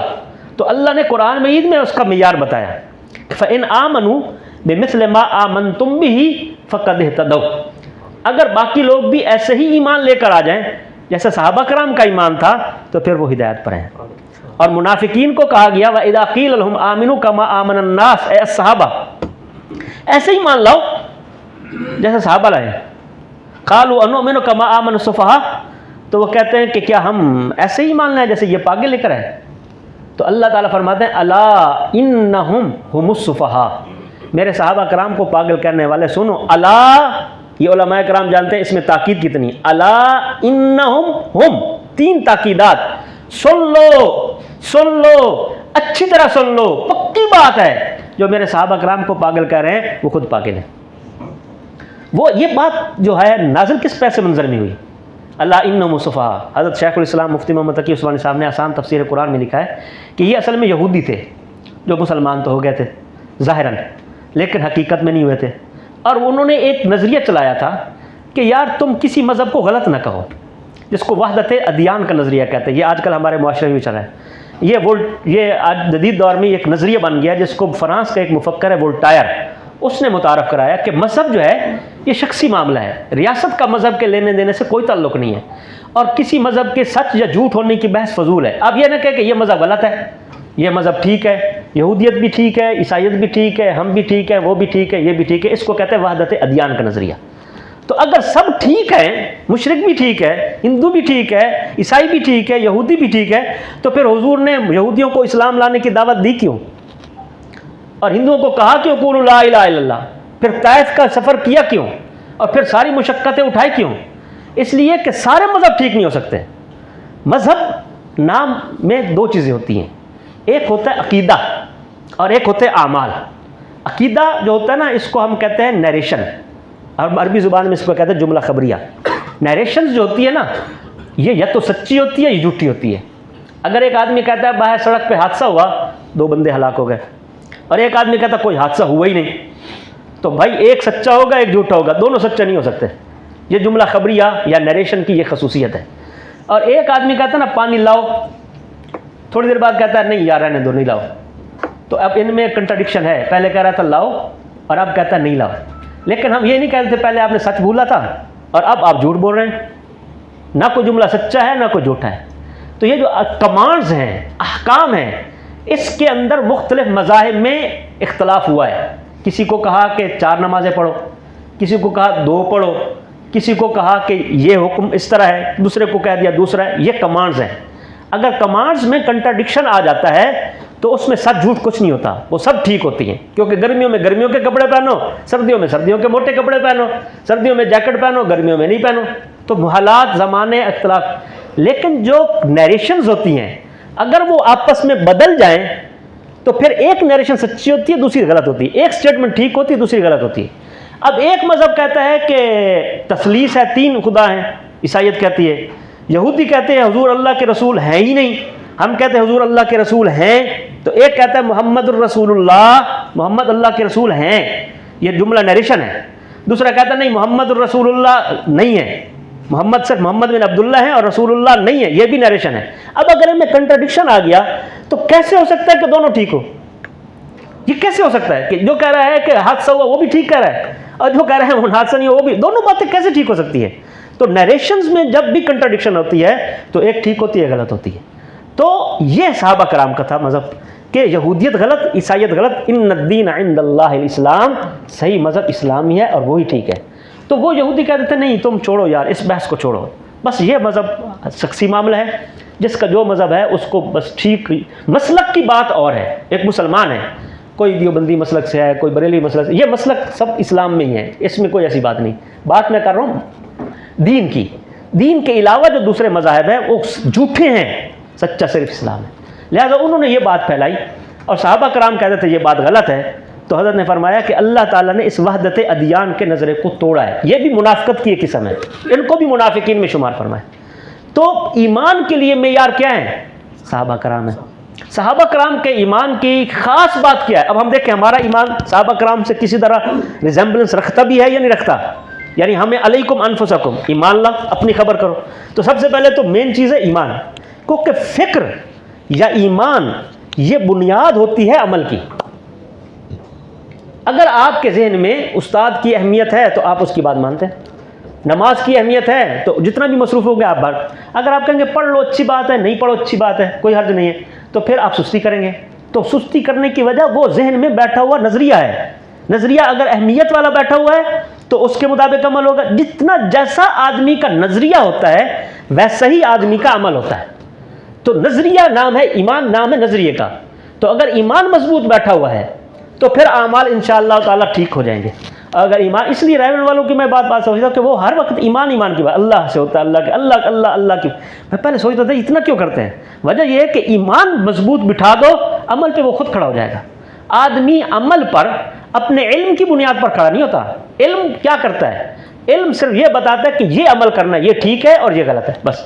تو اللہ نے قرآن مجید میں اس کا معیار بتایا، فَإِنْ آمَنُوا بِمِثْلِ مَا آمَنْتُمْ بِهِ فَقَدْ اهْتَدَوْا، اگر باقی لوگ بھی ایسے ہی ایمان لے کر آ جائیں جیسے صحابہ کرام کا ایمان تھا تو پھر وہ ہدایت پر ہیں. اور منافقین کو کہا گیا وَإِذَا قِيلَ لَهُمْ آمِنُوا كَمَا آمَنَ النَّاسُ، اے صحابہ ایسے ہی مان لاؤ جیسے صحابہ لائے. قَالُوا أَنُؤْمِنُ كَمَا آمَنَ السُّفَهَاءُ، تو وہ کہتے ہیں کہ کیا ہم ایسے ہی مان لیں جیسے یہ پاگل لے کر آئے. تو اللہ تعالیٰ فرماتے ہیں الا انہم ہم السفہاء، میرے صحابہ کرام کو پاگل کرنے والے سنو. الا، یہ علماء کرام جانتے ہیں اس میں تاکید کتنی، الا انہم ہم، 3 تاکیدات. سن لو اچھی طرح سن لو، پکی بات ہے، جو میرے صحابہ کرام کو پاگل کہہ رہے ہیں وہ خود پاگل ہیں. وہ یہ بات جو ہے نازل کس پیسے منظر میں ہوئی؟ اللہ انہم السفہاء. حضرت شیخ الاسلام مفتی محمد تقی عثمانی صاحب نے آسان تفسیر قرآن میں لکھا ہے کہ یہ اصل میں یہودی تھے جو مسلمان تو ہو گئے تھے ظاہراً، لیکن حقیقت میں نہیں ہوئے تھے. اور انہوں نے ایک نظریہ چلایا تھا کہ یار تم کسی مذہب کو غلط نہ کہو، جس کو وحدت ادیان کا نظریہ کہتے ہیں. یہ آج کل ہمارے معاشرے میں چل رہا ہے. یہ آج جدید دور میں ایک نظریہ بن گیا جس کو فرانس کا ایک مفکر ہے وولٹائر، اس نے متعارف کرایا کہ مذہب جو ہے یہ شخصی معاملہ ہے، ریاست کا مذہب کے لینے دینے سے کوئی تعلق نہیں ہے، اور کسی مذہب کے سچ یا جھوٹ ہونے کی بحث فضول ہے. اب یہ نہ کہے کہ یہ مذہب غلط ہے، یہ مذہب ٹھیک ہے، یہودیت بھی ٹھیک ہے، عیسائیت بھی ٹھیک ہے، ہم بھی ٹھیک ہے، وہ بھی ٹھیک ہے، یہ بھی ٹھیک ہے. اس کو کہتے ہیں وحدت ادیان کا نظریہ. تو اگر سب ٹھیک ہے، مشرک بھی ٹھیک ہے، ہندو بھی ٹھیک ہے، عیسائی بھی ٹھیک ہے، یہودی بھی ٹھیک ہے، تو پھر حضور نے یہودیوں کو اسلام لانے کی دعوت دی کیوں؟ اور ہندوؤں کو کہا کیوں قولوا لا الہ الا اللہ؟ پھر طائف کا سفر کیا کیوں؟ اور پھر ساری مشقتیں اٹھائی کیوں؟ اس لیے کہ سارے مذہب ٹھیک نہیں ہو سکتے. مذہب نام میں دو چیزیں ہوتی ہیں، ایک ہوتا ہے عقیدہ اور ایک ہوتا ہے اعمال. عقیدہ جو ہوتا ہے نا، اس کو ہم کہتے ہیں نیریشن، اور عربی زبان میں اس کو کہتے ہیں جملہ خبریہ. نیریشنز جو ہوتی ہے نا، یہ یا تو سچی ہوتی ہے یا جھوٹی ہوتی ہے. اگر ایک آدمی کہتا ہے باہر سڑک پہ حادثہ ہوا، 2 بندے ہلاک ہو گئے، اور ایک آدمی کہتا ہے کوئی حادثہ ہوا ہی نہیں، تو بھائی ایک سچا ہوگا ایک جھوٹا ہوگا، دونوں سچے نہیں ہو سکتے. یہ جملہ خبریہ یا نیریشن کی یہ خصوصیت ہے. اور ایک آدمی کہتا ہے نا پانی لاؤ، تھوڑی دیر بعد کہتا ہے نہیں یار رہنے دو، نہیں لاؤ. تو اب ان میں کنٹراڈکشن ہے، پہلے کہہ رہا تھا لاؤ اور اب کہتا ہے نہیں لاؤ. لیکن ہم یہ نہیں کہتے تھے پہلے آپ نے سچ بولا تھا اور اب آپ جھوٹ بول رہے ہیں. نہ کوئی جملہ سچا ہے نہ کوئی جھوٹا ہے. تو یہ جو کمانڈز ہیں، احکام ہیں، اس کے اندر مختلف مذاہب میں اختلاف ہوا ہے. کسی کو کہا کہ 4 نمازیں پڑھو، کسی کو کہا 2 پڑھو، کسی کو کہا کہ یہ حکم اس طرح ہے، دوسرے کو کہہ دیا دوسرا ہے. یہ کمانڈز ہیں. اگر کمانڈز میں کنٹراڈکشن آ جاتا ہے تو اس میں سچ جھوٹ کچھ نہیں ہوتا، وہ سب ٹھیک ہوتی ہیں. کیونکہ گرمیوں میں گرمیوں کے کپڑے پہنو، سردیوں میں سردیوں کے موٹے کپڑے پہنو، سردیوں میں جیکٹ پہنو، گرمیوں میں نہیں پہنو. تو حالات، زمانے، اختلاف. لیکن جو نیریشنز ہوتی ہیں اگر وہ آپس میں بدل جائیں تو پھر ایک نیریشن سچی ہوتی ہے دوسری غلط ہوتی ہے، ایک سٹیٹمنٹ ٹھیک ہوتی ہے دوسری غلط ہوتی ہے. اب ایک مذہب کہتا ہے کہ تثلیث ہے، 3 خدا ہیں، عیسائیت کہتی ہے. یہودی کہتے ہیں حضور اللہ کے رسول ہیں ہی نہیں، ہم کہتے ہیں حضور اللہ کے رسول ہیں. تو ایک کہتا ہے محمد الرسول اللہ، محمد اللہ کے رسول ہیں، یہ جملہ نیریشن ہے. دوسرا کہتا ہے نہیں محمد الرسول اللہ نہیں ہے، محمد صرف محمد بن عبداللہ ہیں اور رسول اللہ نہیں ہے، یہ بھی نیریشن ہے. اب اگر ان میں کنٹراڈکشن آ گیا تو کیسے ہو سکتا ہے کہ دونوں ٹھیک ہو؟ یہ کیسے ہو سکتا ہے کہ جو کہہ رہا ہے کہ حادثہ ہوا وہ بھی ٹھیک کہہ رہا ہے اور جو کہہ رہا ہے حادثہ نہیں ہوا وہ بھی؟ دونوں باتیں کیسے ٹھیک ہو سکتی ہے؟ تو نیریشنز میں جب بھی کنٹراڈکشن ہوتی ہے تو ایک ٹھیک ہوتی ہے غلط ہوتی ہے. تو یہ صحابہ کرام کا تھا مذہب کہ یہودیت غلط، عیسائیت غلط، ان الدین عند اللہ الاسلام، صحیح مذہب اسلامی ہے اور وہی ٹھیک ہے. تو وہ یہودی کہتے تھے نہیں تم چھوڑو یار اس بحث کو چھوڑو، بس یہ مذہب شخصی معاملہ ہے، جس کا جو مذہب ہے اس کو بس ٹھیک. مسلک کی بات اور ہے، ایک مسلمان ہے، کوئی دیوبندی مسلک سے ہے، کوئی بریلوی مسلک سے، یہ مسلک سب اسلام میں ہی ہے، اس میں کوئی ایسی بات نہیں. بات میں کر رہا ہوں دین کی. دین کے علاوہ جو دوسرے مذاہب ہیں وہ جھوٹے ہیں، سچا صرف اسلام ہے. لہذا انہوں نے یہ بات پھیلائی اور صحابہ کرام کہتے تھے یہ بات غلط ہے. تو حضرت نے فرمایا کہ اللہ تعالیٰ نے اس وحدت ادیان کے نظریے کو توڑا ہے. یہ بھی منافقت کی ایک قسم ہے، ان کو بھی منافقین میں شمار فرمایا. تو ایمان کے لیے معیار کیا ہے؟ صحابہ کرام ہے. صحابہ کرام کے ایمان کی خاص بات کیا ہے؟ اب ہم دیکھیں ہمارا ایمان صحابہ کرام سے کسی طرح ریزمبلنس رکھتا بھی ہے یا نہیں رکھتا؟ یعنی ہمیں علیکم انفسکم، ایمان لا، اپنی خبر کرو. تو سب سے پہلے تو مین چیز ہے ایمان، کیونکہ فکر یا ایمان یہ بنیاد ہوتی ہے عمل کی. اگر آپ کے ذہن میں استاد کی اہمیت ہے تو آپ اس کی بات مانتے ہیں، نماز کی اہمیت ہے تو جتنا بھی مصروف ہو گیا آپ بات. اگر آپ کہیں گے پڑھ لو اچھی بات ہے، نہیں پڑھو اچھی بات ہے، کوئی حرج نہیں ہے، تو پھر آپ سستی کریں گے. تو سستی کرنے کی وجہ وہ ذہن میں بیٹھا ہوا نظریہ ہے. نظریہ اگر اہمیت والا بیٹھا ہوا ہے تو اس کے مطابق عمل ہوگا. جتنا جیسا آدمی کا نظریہ ہوتا ہے ویسا ہی آدمی کا عمل ہوتا ہے. تو نظریہ نام ہے ایمان، نام ہے نظریے کا. تو اگر ایمان مضبوط بیٹھا ہوا ہے تو پھر اعمال انشاءاللہ تعالیٰ ٹھیک ہو جائیں گے. اگر ایمان، اس لیے رائے والوں کی میں بات سمجھتا ہوں کہ وہ ہر وقت ایمان کی بات اللہ سے ہوتا ہے، اللہ کے اللہ کی. میں پہلے سوچتا تھا اتنا کیوں کرتے ہیں؟ وجہ یہ ہے کہ ایمان مضبوط بٹھا دو، عمل پہ وہ خود کھڑا ہو جائے گا. آدمی عمل پر اپنے علم کی بنیاد پر کھڑا نہیں ہوتا. علم کیا کرتا ہے؟ علم صرف یہ بتاتا ہے کہ یہ عمل کرنا ہے، یہ ٹھیک ہے اور یہ غلط ہے، بس.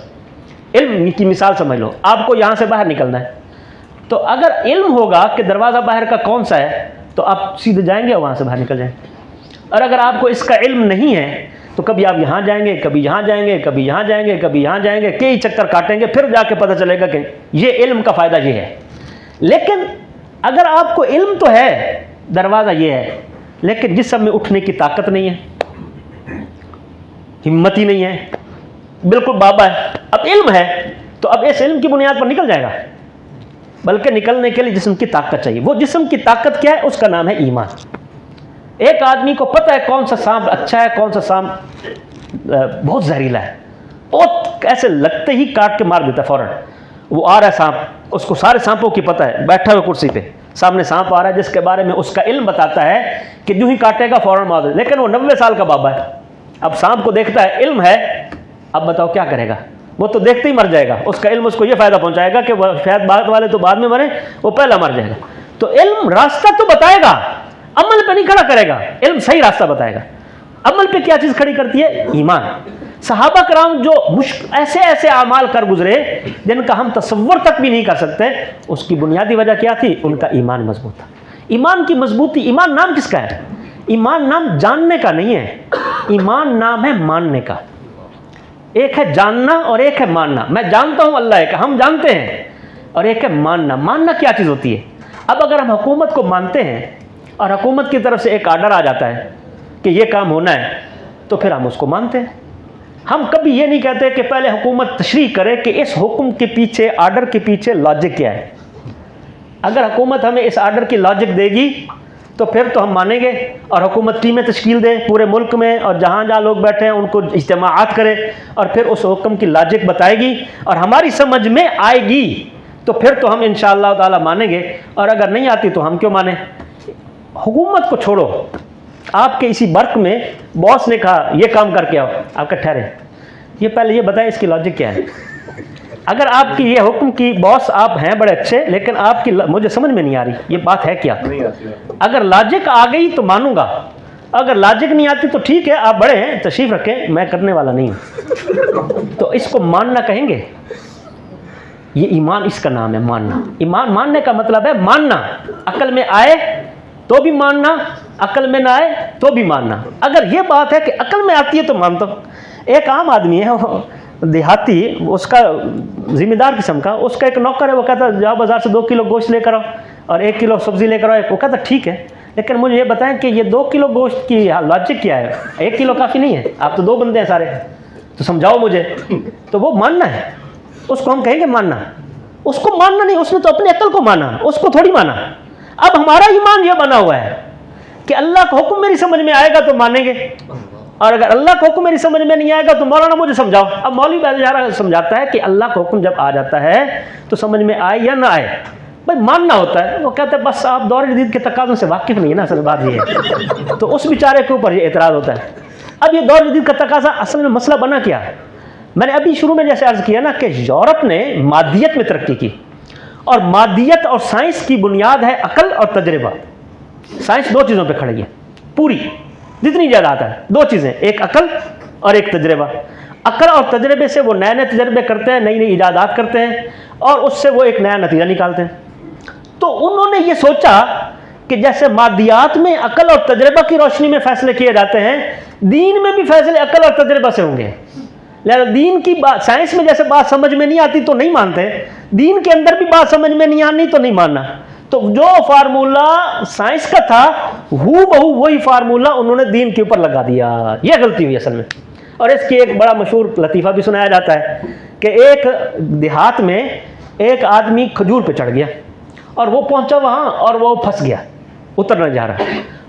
علم کی مثال سمجھ لو، آپ کو یہاں سے باہر نکلنا ہے تو اگر علم ہوگا کہ دروازہ باہر کا کون سا ہے تو آپ سیدھے جائیں گے اور وہاں سے باہر نکل جائیں گے. اور اگر آپ کو اس کا علم نہیں ہے تو کبھی آپ یہاں جائیں گے، کبھی یہاں جائیں گے، کبھی یہاں جائیں گے، کبھی یہاں جائیں گے، کئی چکر کاٹیں گے، پھر جا کے پتہ چلے گا کہ یہ علم کا فائدہ یہ ہے. لیکن اگر آپ کو علم تو ہے، دروازہ یہ ہے، لیکن جسم میں اٹھنے کی طاقت نہیں ہے، ہمت ہی نہیں ہے، بالکل بابا ہے. اب علم ہے تو اب اس علم کی بنیاد پر نکل جائے گا. بلکہ نکلنے کے لیے جسم کی طاقت چاہیے. وہ جسم کی طاقت کیا ہے؟ اس کا نام ہے ایمان. ایک آدمی کو پتہ ہے کون سا سانپ اچھا ہے، کون سا سانپ بہت زہریلا ہے، بہت ایسے لگتے ہی کاٹ کے مار دیتا ہے فوراً. وہ آ رہا ہے سانپ، اس کو سارے سانپوں کی پتہ ہے، بیٹھا ہوا کرسی پہ سامنے سانپ آ رہا ہے جس کے بارے میں اس کا علم بتاتا ہے کہ جو ہی کاٹے گا فوراً مار دے. لیکن وہ 90 سال کا بابا ہے، اب سانپ کو دیکھتا ہے، علم ہے، اب بتاؤ کیا کرے گا؟ وہ تو دیکھتے ہی مر جائے گا. اس کا علم اس کو یہ فائدہ پہنچائے گا کہ شاید بعد والے تو بعد میں مریں، وہ پہلا مر جائے گا. تو علم راستہ تو بتائے گا، عمل پہ نہیں کھڑا کرے گا. علم صحیح راستہ بتائے گا، عمل پہ کیا چیز کھڑی کرتی ہے؟ ایمان. صحابہ کرام جو ایسے ایسے اعمال کر گزرے جن کا ہم تصور تک بھی نہیں کر سکتے، اس کی بنیادی وجہ کیا تھی؟ ان کا ایمان مضبوط تھا. ایمان کی مضبوطی. ایمان نام کس کا ہے؟ ایمان نام جاننے کا نہیں ہے، ایمان نام ہے ماننے کا. ایک ہے جاننا اور ایک ہے ماننا. میں جانتا ہوں اللہ ہے کہ ہم جانتے ہیں، اور ایک ہے ماننا. ماننا کیا چیز ہوتی ہے؟ اب اگر ہم حکومت کو مانتے ہیں اور حکومت کی طرف سے ایک آرڈر آ جاتا ہے کہ یہ کام ہونا ہے، تو پھر ہم اس کو مانتے ہیں. ہم کبھی یہ نہیں کہتے کہ پہلے حکومت تشریح کرے کہ اس حکم کے پیچھے، آرڈر کے پیچھے لاجک کیا ہے. اگر حکومت ہمیں اس آرڈر کی لاجک دے گی تو پھر تو ہم مانیں گے، اور حکومت ٹیمیں تشکیل دے پورے ملک میں، اور جہاں جہاں لوگ بیٹھے ہیں ان کو اجتماعات کرے، اور پھر اس حکم کی لاجک بتائے گی اور ہماری سمجھ میں آئے گی، تو پھر تو ہم انشاءاللہ تعالی مانیں گے. اور اگر نہیں آتی تو ہم کیوں مانیں؟ حکومت کو چھوڑو، آپ کے اسی برق میں باس نے کہا یہ کام کر کے آؤ، آپ کا ٹھہرے، یہ پہلے یہ بتائیں اس کی لاجک کیا ہے. اگر آپ کی یہ حکم کی باس آپ ہیں بڑے اچھے، لیکن آپ کی مجھے سمجھ میں نہیں آ رہی یہ بات ہے کیا. اگر لاجک آ گئی تو مانوں گا، اگر لاجک نہیں آتی تو ٹھیک ہے آپ بڑے ہیں تشریف رکھیں، میں کرنے والا نہیں ہوں. تو اس کو ماننا کہیں گے. یہ ایمان اس کا نام ہے، ماننا. ایمان ماننے کا مطلب ہے ماننا، عقل میں آئے تو بھی ماننا، عقل میں نہ آئے تو بھی ماننا. اگر یہ بات ہے کہ عقل میں آتی ہے تو مانتا ہوں. ایک عام آدمی ہے، دیہاتی، اس کا ذمہ دار قسم کا، اس کا ایک نوکر ہے، وہ کہتا ہے جاؤ بازار سے 2 کلو گوشت لے کر آؤ اور 1 کلو سبزی لے کر آؤ. وہ کہتا ہے ٹھیک ہے، لیکن مجھے یہ بتائیں کہ یہ 2 کلو گوشت کی لاجک کیا ہے؟ 1 کلو کافی نہیں ہے، آپ تو 2 بندے ہیں سارے، تو سمجھاؤ مجھے. تو وہ ماننا ہے، اس کو ہم کہیں گے ماننا. اس کو ماننا نہیں، اس نے تو اپنی عقل کو مانا، اس کو تھوڑی مانا. اب ہمارا ایمان یہ بنا ہوا ہے کہ اللہ کا حکم میری سمجھ میں آئے گا تو مانیں گے، اور اگر اللہ کا حکم میری سمجھ میں نہیں آئے گا تو مولانا مجھے سمجھاؤ. اب مولوی بیچارہ سمجھاتا ہے کہ اللہ کا حکم جب آ جاتا ہے تو سمجھ میں آئے یا نہ آئے، بھائی ماننا ہوتا ہے. وہ کہتا ہے بس آپ دور جدید کے تقاضوں سے واقف نہیں ہے نا، اصل بات یہ ہے. تو اس بیچارے کے اوپر یہ اعتراض ہوتا ہے. اب یہ دور جدید کا تقاضا اصل میں مسئلہ بنا کیا ہے؟ میں نے ابھی شروع میں جیسے عرض کیا نا کہ یورپ نے مادیت میں ترقی کی، اور مادیت اور سائنس کی بنیاد ہے عقل اور تجربہ. سائنس 2 چیزوں پہ کھڑی ہے پوری، جتنی زیادہ آتا ہے 2 چیزیں، ایک عقل اور ایک تجربہ. عقل اور تجربے سے وہ نئے نئے تجربے کرتے ہیں، نئی نئی ایجادات کرتے ہیں، اور اس سے وہ ایک نیا نتیجہ نکالتے ہیں. تو انہوں نے یہ سوچا کہ جیسے مادیات میں عقل اور تجربہ کی روشنی میں فیصلے کیے جاتے ہیں، دین میں بھی فیصلے عقل اور تجربہ سے ہوں گے. لہذا دین کی بات، سائنس میں جیسے بات سمجھ میں نہیں آتی تو نہیں مانتے، دین کے اندر بھی بات سمجھ میں نہیں آنی تو نہیں ماننا. تو جو فارمولہ سائنس کا تھا ہو بہو وہی فارمولہ انہوں نے دین کے اوپر لگا دیا. یہ غلطی ہوئی اصل میں. اور اس کی ایک بڑا مشہور لطیفہ بھی سنایا جاتا ہے کہ ایک دیہات میں ایک آدمی کھجور پہ چڑھ گیا، اور وہ پہنچا وہاں اور وہ پھنس گیا، اترنا جا رہا.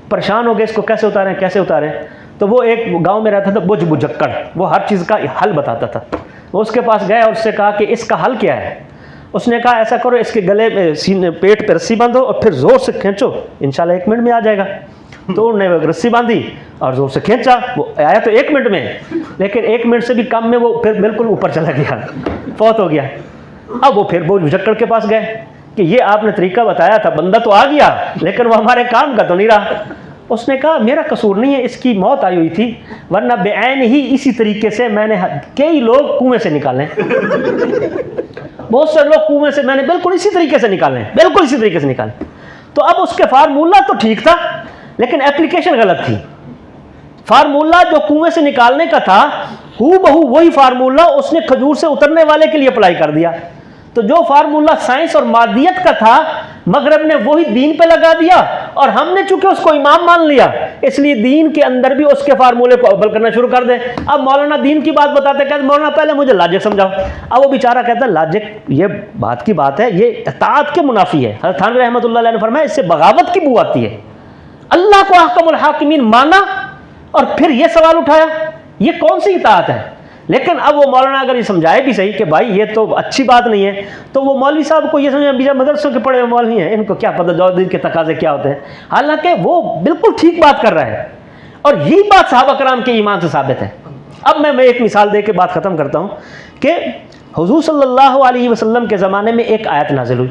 پریشان ہو گئے اس کو کیسے اتاریں کیسے اتاریں. تو وہ ایک گاؤں میں رہتا تھا بج بجکڑ، وہ ہر چیز کا حل بتاتا تھا. وہ اس کے پاس گئے اور اس سے کہا کہ اس کا حل کیا ہے؟ اس نے کہا ایسا کرو، اس کے گلے میں پیٹ پہ رسی باندھو اور پھر زور سے کھینچو، انشاءاللہ 1 منٹ میں آ جائے گا. تو انہوں نے رسی باندھی اور زور سے کھینچا، وہ آیا تو 1 منٹ میں، لیکن 1 منٹ سے بھی کم میں وہ پھر بالکل اوپر چلا گیا، فوت ہو گیا. اب وہ پھر بوجھ مجکڑ کے پاس گئے کہ یہ آپ نے طریقہ بتایا تھا، بندہ تو آ گیا لیکن وہ ہمارے کام کا تو نہیں رہا. اس نے کہا میرا قصور نہیں ہے، اس کی موت آئی ہوئی تھی، ورنہ بعین ہی اسی طریقے سے میں نے کئی لوگ کنویں سے نکالے، بہت سے لوگ کنویں سے میں نے بالکل اسی طریقے سے نکالے، بالکل اسی طریقے سے نکالے. تو اب اس کے فارمولہ تو ٹھیک تھا لیکن اپلیکیشن غلط تھی. فارمولہ جو کنویں سے نکالنے کا تھا ہو بہو وہی فارمولہ اس نے کھجور سے اترنے والے کے لیے اپلائی کر دیا. تو جو فارمولہ سائنس اور مادیت کا تھا مغرب نے وہی دین پہ لگا دیا، اور ہم نے چونکہ اس کو امام مان لیا اس لیے دین کے اندر بھی اس کے فارمولے کو عمل کرنا شروع کر دیں. اب مولانا دین کی بات بتاتے کہتے مولانا پہلے مجھے لاجک سمجھاؤ. اب وہ بیچارہ کہتا ہے لاجک یہ بات کی بات ہے, یہ اطاعت کے منافی ہے. حضرت تھانوی رحمۃ اللہ علیہ نے فرمایا اس سے بغاوت کی بو آتی ہے. اللہ کو احکم الحاکمین مانا اور پھر یہ سوال اٹھایا, یہ کون سی اطاعت ہے؟ لیکن اب وہ مولانا اگر یہ سمجھائے بھی صحیح کہ بھائی یہ تو اچھی بات نہیں ہے, تو وہ مولوی صاحب کو یہ سمجھا بیچارے مدرسوں کے پڑھے ہوئے مولوی ہیں, ان کو کیا پتہ جو دین کے تقاضے کیا ہوتے ہیں. حالانکہ وہ بالکل ٹھیک بات کر رہا ہے, اور یہی بات صحابہ کرام کے ایمان سے ثابت ہے. اب میں ایک مثال دے کے بات ختم کرتا ہوں کہ حضور صلی اللہ علیہ وسلم کے زمانے میں ایک آیت نازل ہوئی,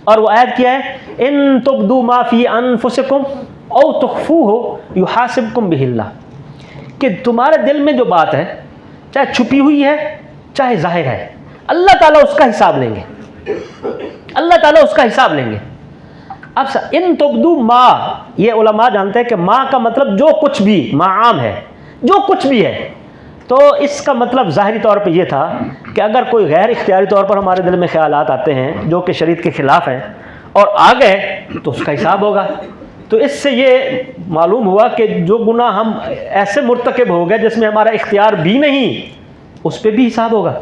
اور وہ آیت کیا ہے؟ ان تبدوا ما فی انفسکم او تخفوہ یحاسبکم بہ اللہ, کہ تمہارے دل میں جو بات ہے چاہے چھپی ہوئی ہے چاہے ظاہر ہے, اللہ تعالیٰ اس کا حساب لیں گے. اللہ تعالیٰ اس کا حساب لیں گے. اب ان تبدو ما, یہ علماء جانتے ہیں کہ ما کا مطلب جو کچھ بھی, ما عام ہے, جو کچھ بھی ہے. تو اس کا مطلب ظاہری طور پہ یہ تھا کہ اگر کوئی غیر اختیاری طور پر ہمارے دل میں خیالات آتے ہیں جو کہ شریعت کے خلاف ہیں اور آ گئے تو اس کا حساب ہوگا. تو اس سے یہ معلوم ہوا کہ جو گناہ ہم ایسے مرتکب ہو گئے جس میں ہمارا اختیار بھی نہیں, اس پہ بھی حساب ہوگا.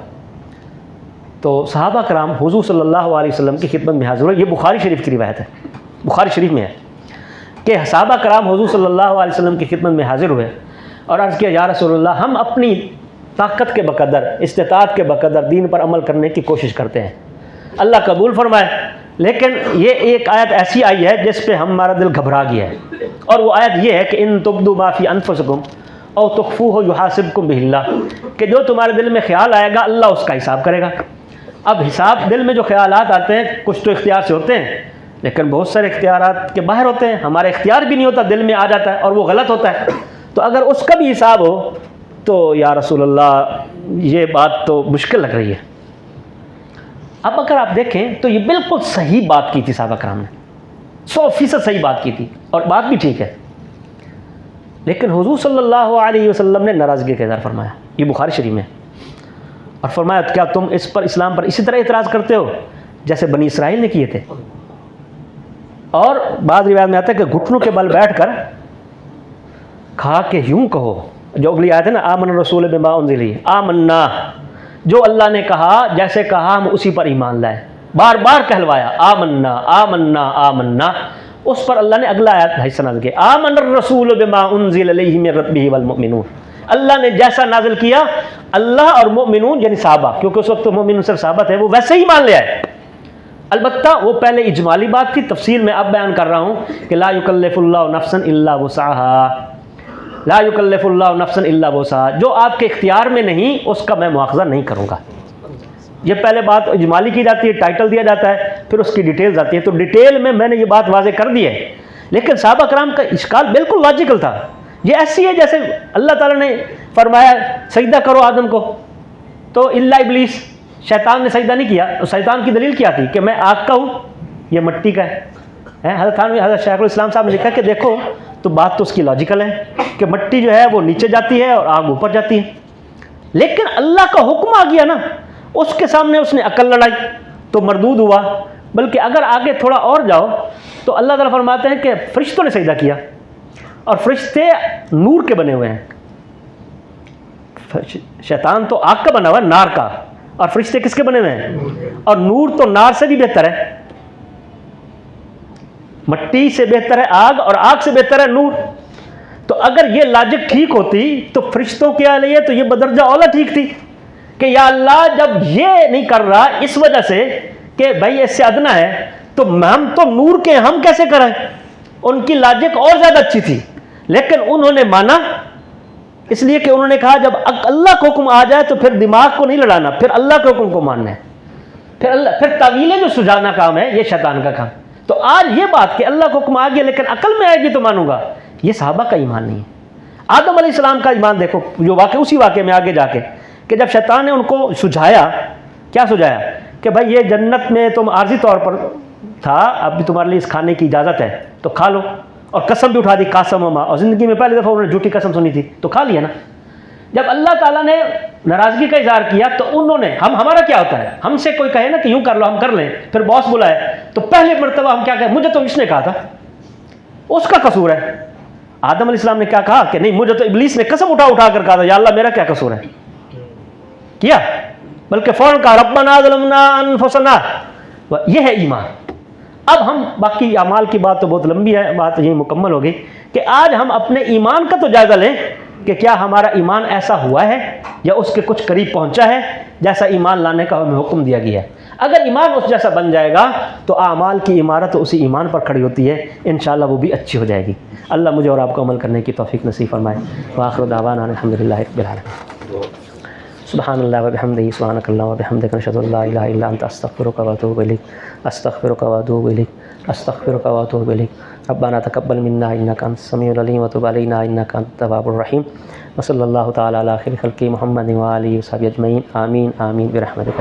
تو صحابہ کرام حضور صلی اللہ علیہ وسلم کی خدمت میں حاضر ہوئے. یہ بخاری شریف کی روایت ہے, بخاری شریف میں ہے کہ صحابہ کرام حضور صلی اللہ علیہ وسلم کی خدمت میں حاضر ہوئے اور عرض کیا یا رسول اللہ, ہم اپنی طاقت کے بقدر, استطاعت کے بقدر دین پر عمل کرنے کی کوشش کرتے ہیں, اللہ قبول فرمائے. لیکن یہ ایک آیت ایسی آئی ہے جس پہ ہمارا دل گھبرا گیا ہے, اور وہ آیت یہ ہے کہ ان تبدوا ما فی انفسکم او تخفوہ یحاسبکم بہ اللہ, کہ جو تمہارے دل میں خیال آئے گا اللہ اس کا حساب کرے گا. اب حساب دل میں جو خیالات آتے ہیں کچھ تو اختیار سے ہوتے ہیں, لیکن بہت سارے اختیارات کے باہر ہوتے ہیں, ہمارے اختیار بھی نہیں ہوتا, دل میں آ جاتا ہے اور وہ غلط ہوتا ہے. تو اگر اس کا بھی حساب ہو تو یا رسول اللہ یہ بات تو مشکل لگ رہی ہے. اب اگر آپ دیکھیں تو یہ بالکل صحیح بات کی تھی صحابہ کرام نے, 100% صحیح بات کی تھی, اور بات بھی ٹھیک ہے. لیکن حضور صلی اللہ علیہ وسلم نے ناراضگی کا اظہار فرمایا, یہ بخاری شریف میں, اور فرمایا کیا تم اس پر, اسلام پر اسی طرح اعتراض کرتے ہو جیسے بنی اسرائیل نے کیے تھے؟ اور بعض روایت میں آتا ہے کہ گھٹنوں کے بل بیٹھ کر کھا کہ یوں کہو, جو اگلی آیت ہے نا آمن الرسول بما انزل الیہ, آمنا, جو اللہ نے کہا جیسے کہا ہم اسی پر ایمان لائے, بار بار کہلوایا آمنا آمنا آمنا. اس پر اللہ نے اگلا آیت حصہ نازل کیا, آمن الرسول بما انزل الیہ من ربہ والمؤمنون, اللہ نے جیسا نازل کیا اللہ اور مؤمنون یعنی صحابہ, کیونکہ اس وقت تو مؤمنون صرف صحابہ تھے, وہ ویسے ہی مان لے آئے. البتہ وہ پہلے اجمالی بات تھی, تفصیل میں اب بیان کر رہا ہوں کہ لا یکلف اللہ نفسا الا وسعها, لا یکلف اللہ نفسا الا وسعها, جو آپ کے اختیار میں نہیں اس کا میں مواخذہ نہیں کروں گا. یہ پہلے بات اجمالی کی جاتی ہے, ٹائٹل دیا جاتا ہے, پھر اس کی ڈیٹیلز آتی ہے. تو ڈیٹیل میں نے یہ بات واضح کر دی ہے, لیکن صحابہ کرام کا اشکال بالکل لاجیکل تھا. یہ ایسی ہے جیسے اللہ تعالیٰ نے فرمایا سجدہ کرو آدم کو, تو الا ابلیس, شیطان نے سجدہ نہیں کیا. تو شیطان کی دلیل کیا تھی کہ میں آگ کا ہوں, یہ مٹی کا ہے. حضرت شیخ الاسلام صاحب نے لکھا کہ دیکھو تو بات تو اس کی لاجیکل ہے کہ مٹی جو ہے وہ نیچے جاتی ہے اور آگ اوپر جاتی ہے, لیکن اللہ کا حکم آ گیا نا, اس کے سامنے اس نے عقل لڑائی تو مردود ہوا. بلکہ اگر آگے تھوڑا اور جاؤ تو اللہ تعالیٰ فرماتے ہیں کہ فرشتوں نے سجدہ کیا, اور فرشتے نور کے بنے ہوئے ہیں. شیطان تو آگ کا بنا ہوا ہے, نار کا, اور فرشتے کس کے بنے ہوئے ہیں؟ اور نور تو نار سے بھی بہتر ہے, مٹی سے بہتر ہے آگ, اور آگ سے بہتر ہے نور. تو اگر یہ لاجک ٹھیک ہوتی تو فرشتوں کے لیے تو یہ بدرجہ اولا ٹھیک تھی کہ یا اللہ جب یہ نہیں کر رہا اس وجہ سے کہ بھائی اس سے ادنا ہے, تو ہم تو نور کے ہم کیسے کریں. ان کی لاجک اور زیادہ اچھی تھی, لیکن انہوں نے مانا اس لیے کہ انہوں نے کہا جب اللہ کا حکم آ جائے تو پھر دماغ کو نہیں لڑانا, پھر اللہ کے حکم کو ماننا ہے. پھر تعویلیں جو سجانا کام ہے یہ شیطان کا کام. تو آج یہ بات کہ اللہ کا حکم آ گیا لیکن عقل میں آئے گی تو مانوں گا, یہ صحابہ کا ایمان نہیں ہے. آدم علیہ السلام کا ایمان دیکھو, جو واقعہ اسی واقعے میں آگے جا کے کہ جب شیطان نے ان کو سجھایا, کیا سجھایا کہ بھائی یہ جنت میں تم عارضی طور پر تھا, اب بھی تمہارے لیے اس کھانے کی اجازت ہے تو کھا لو, اور قسم بھی اٹھا دی قاسم وما, اور زندگی میں پہلی دفعہ انہوں نے جھوٹی قسم سنی تھی تو کھا لیا نا. جب اللہ تعالیٰ نے ناراضگی کا اظہار کیا تو انہوں نے, ہمارا کیا ہوتا ہے, ہم سے کوئی کہے نا کہ یوں کر لو ہم کر لیں, پھر باس بلائے تو پہلے مرتبہ ہم کیا کہیں, مجھے تو اس نے کہا تھا, اس کا قصور ہے. آدم علیہ السلام نے کیا کہا کہ نہیں، مجھے تو ابلیس نے قسم اٹھا اٹھا کر کہا تھا یا اللہ میرا کیا قصور ہے، کیا؟ بلکہ فوراً کہا ربنا ظلمنا انفسنا. یہ ہے ایمان. اب ہم باقی اعمال کی بات تو بہت لمبی ہے، بات یہ مکمل ہوگی کہ آج ہم اپنے ایمان کا تو جائزہ لیں کہ کیا ہمارا ایمان ایسا ہوا ہے یا اس کے کچھ قریب پہنچا ہے جیسا ایمان لانے کا ہمیں حکم دیا گیا ہے. اگر ایمان اس جیسا بن جائے گا تو اعمال کی عمارت اسی ایمان پر کھڑی ہوتی ہے، انشاءاللہ وہ بھی اچھی ہو جائے گی. اللہ مجھے اور آپ کو عمل کرنے کی توفیق نصیب فرمائے. وآخر دعوانا الحمدللہ رب العالمین. سبحان اللہ وبحمدہ سبحانک اللہ وبحمدک نشہد ان لا الہ الا انت استغفرک واتوب الیک استغفرک واتوب الیک استغفرک واتوب الیک. ربنا تقبل منا انک انت السمیع العلیم وتب علینا انک انت التواب الرحیم. وصلی اللہ تعالی علی خیر خلق محمد وآلہ وصحبہ اجمعین. آمین آمین برحمتک.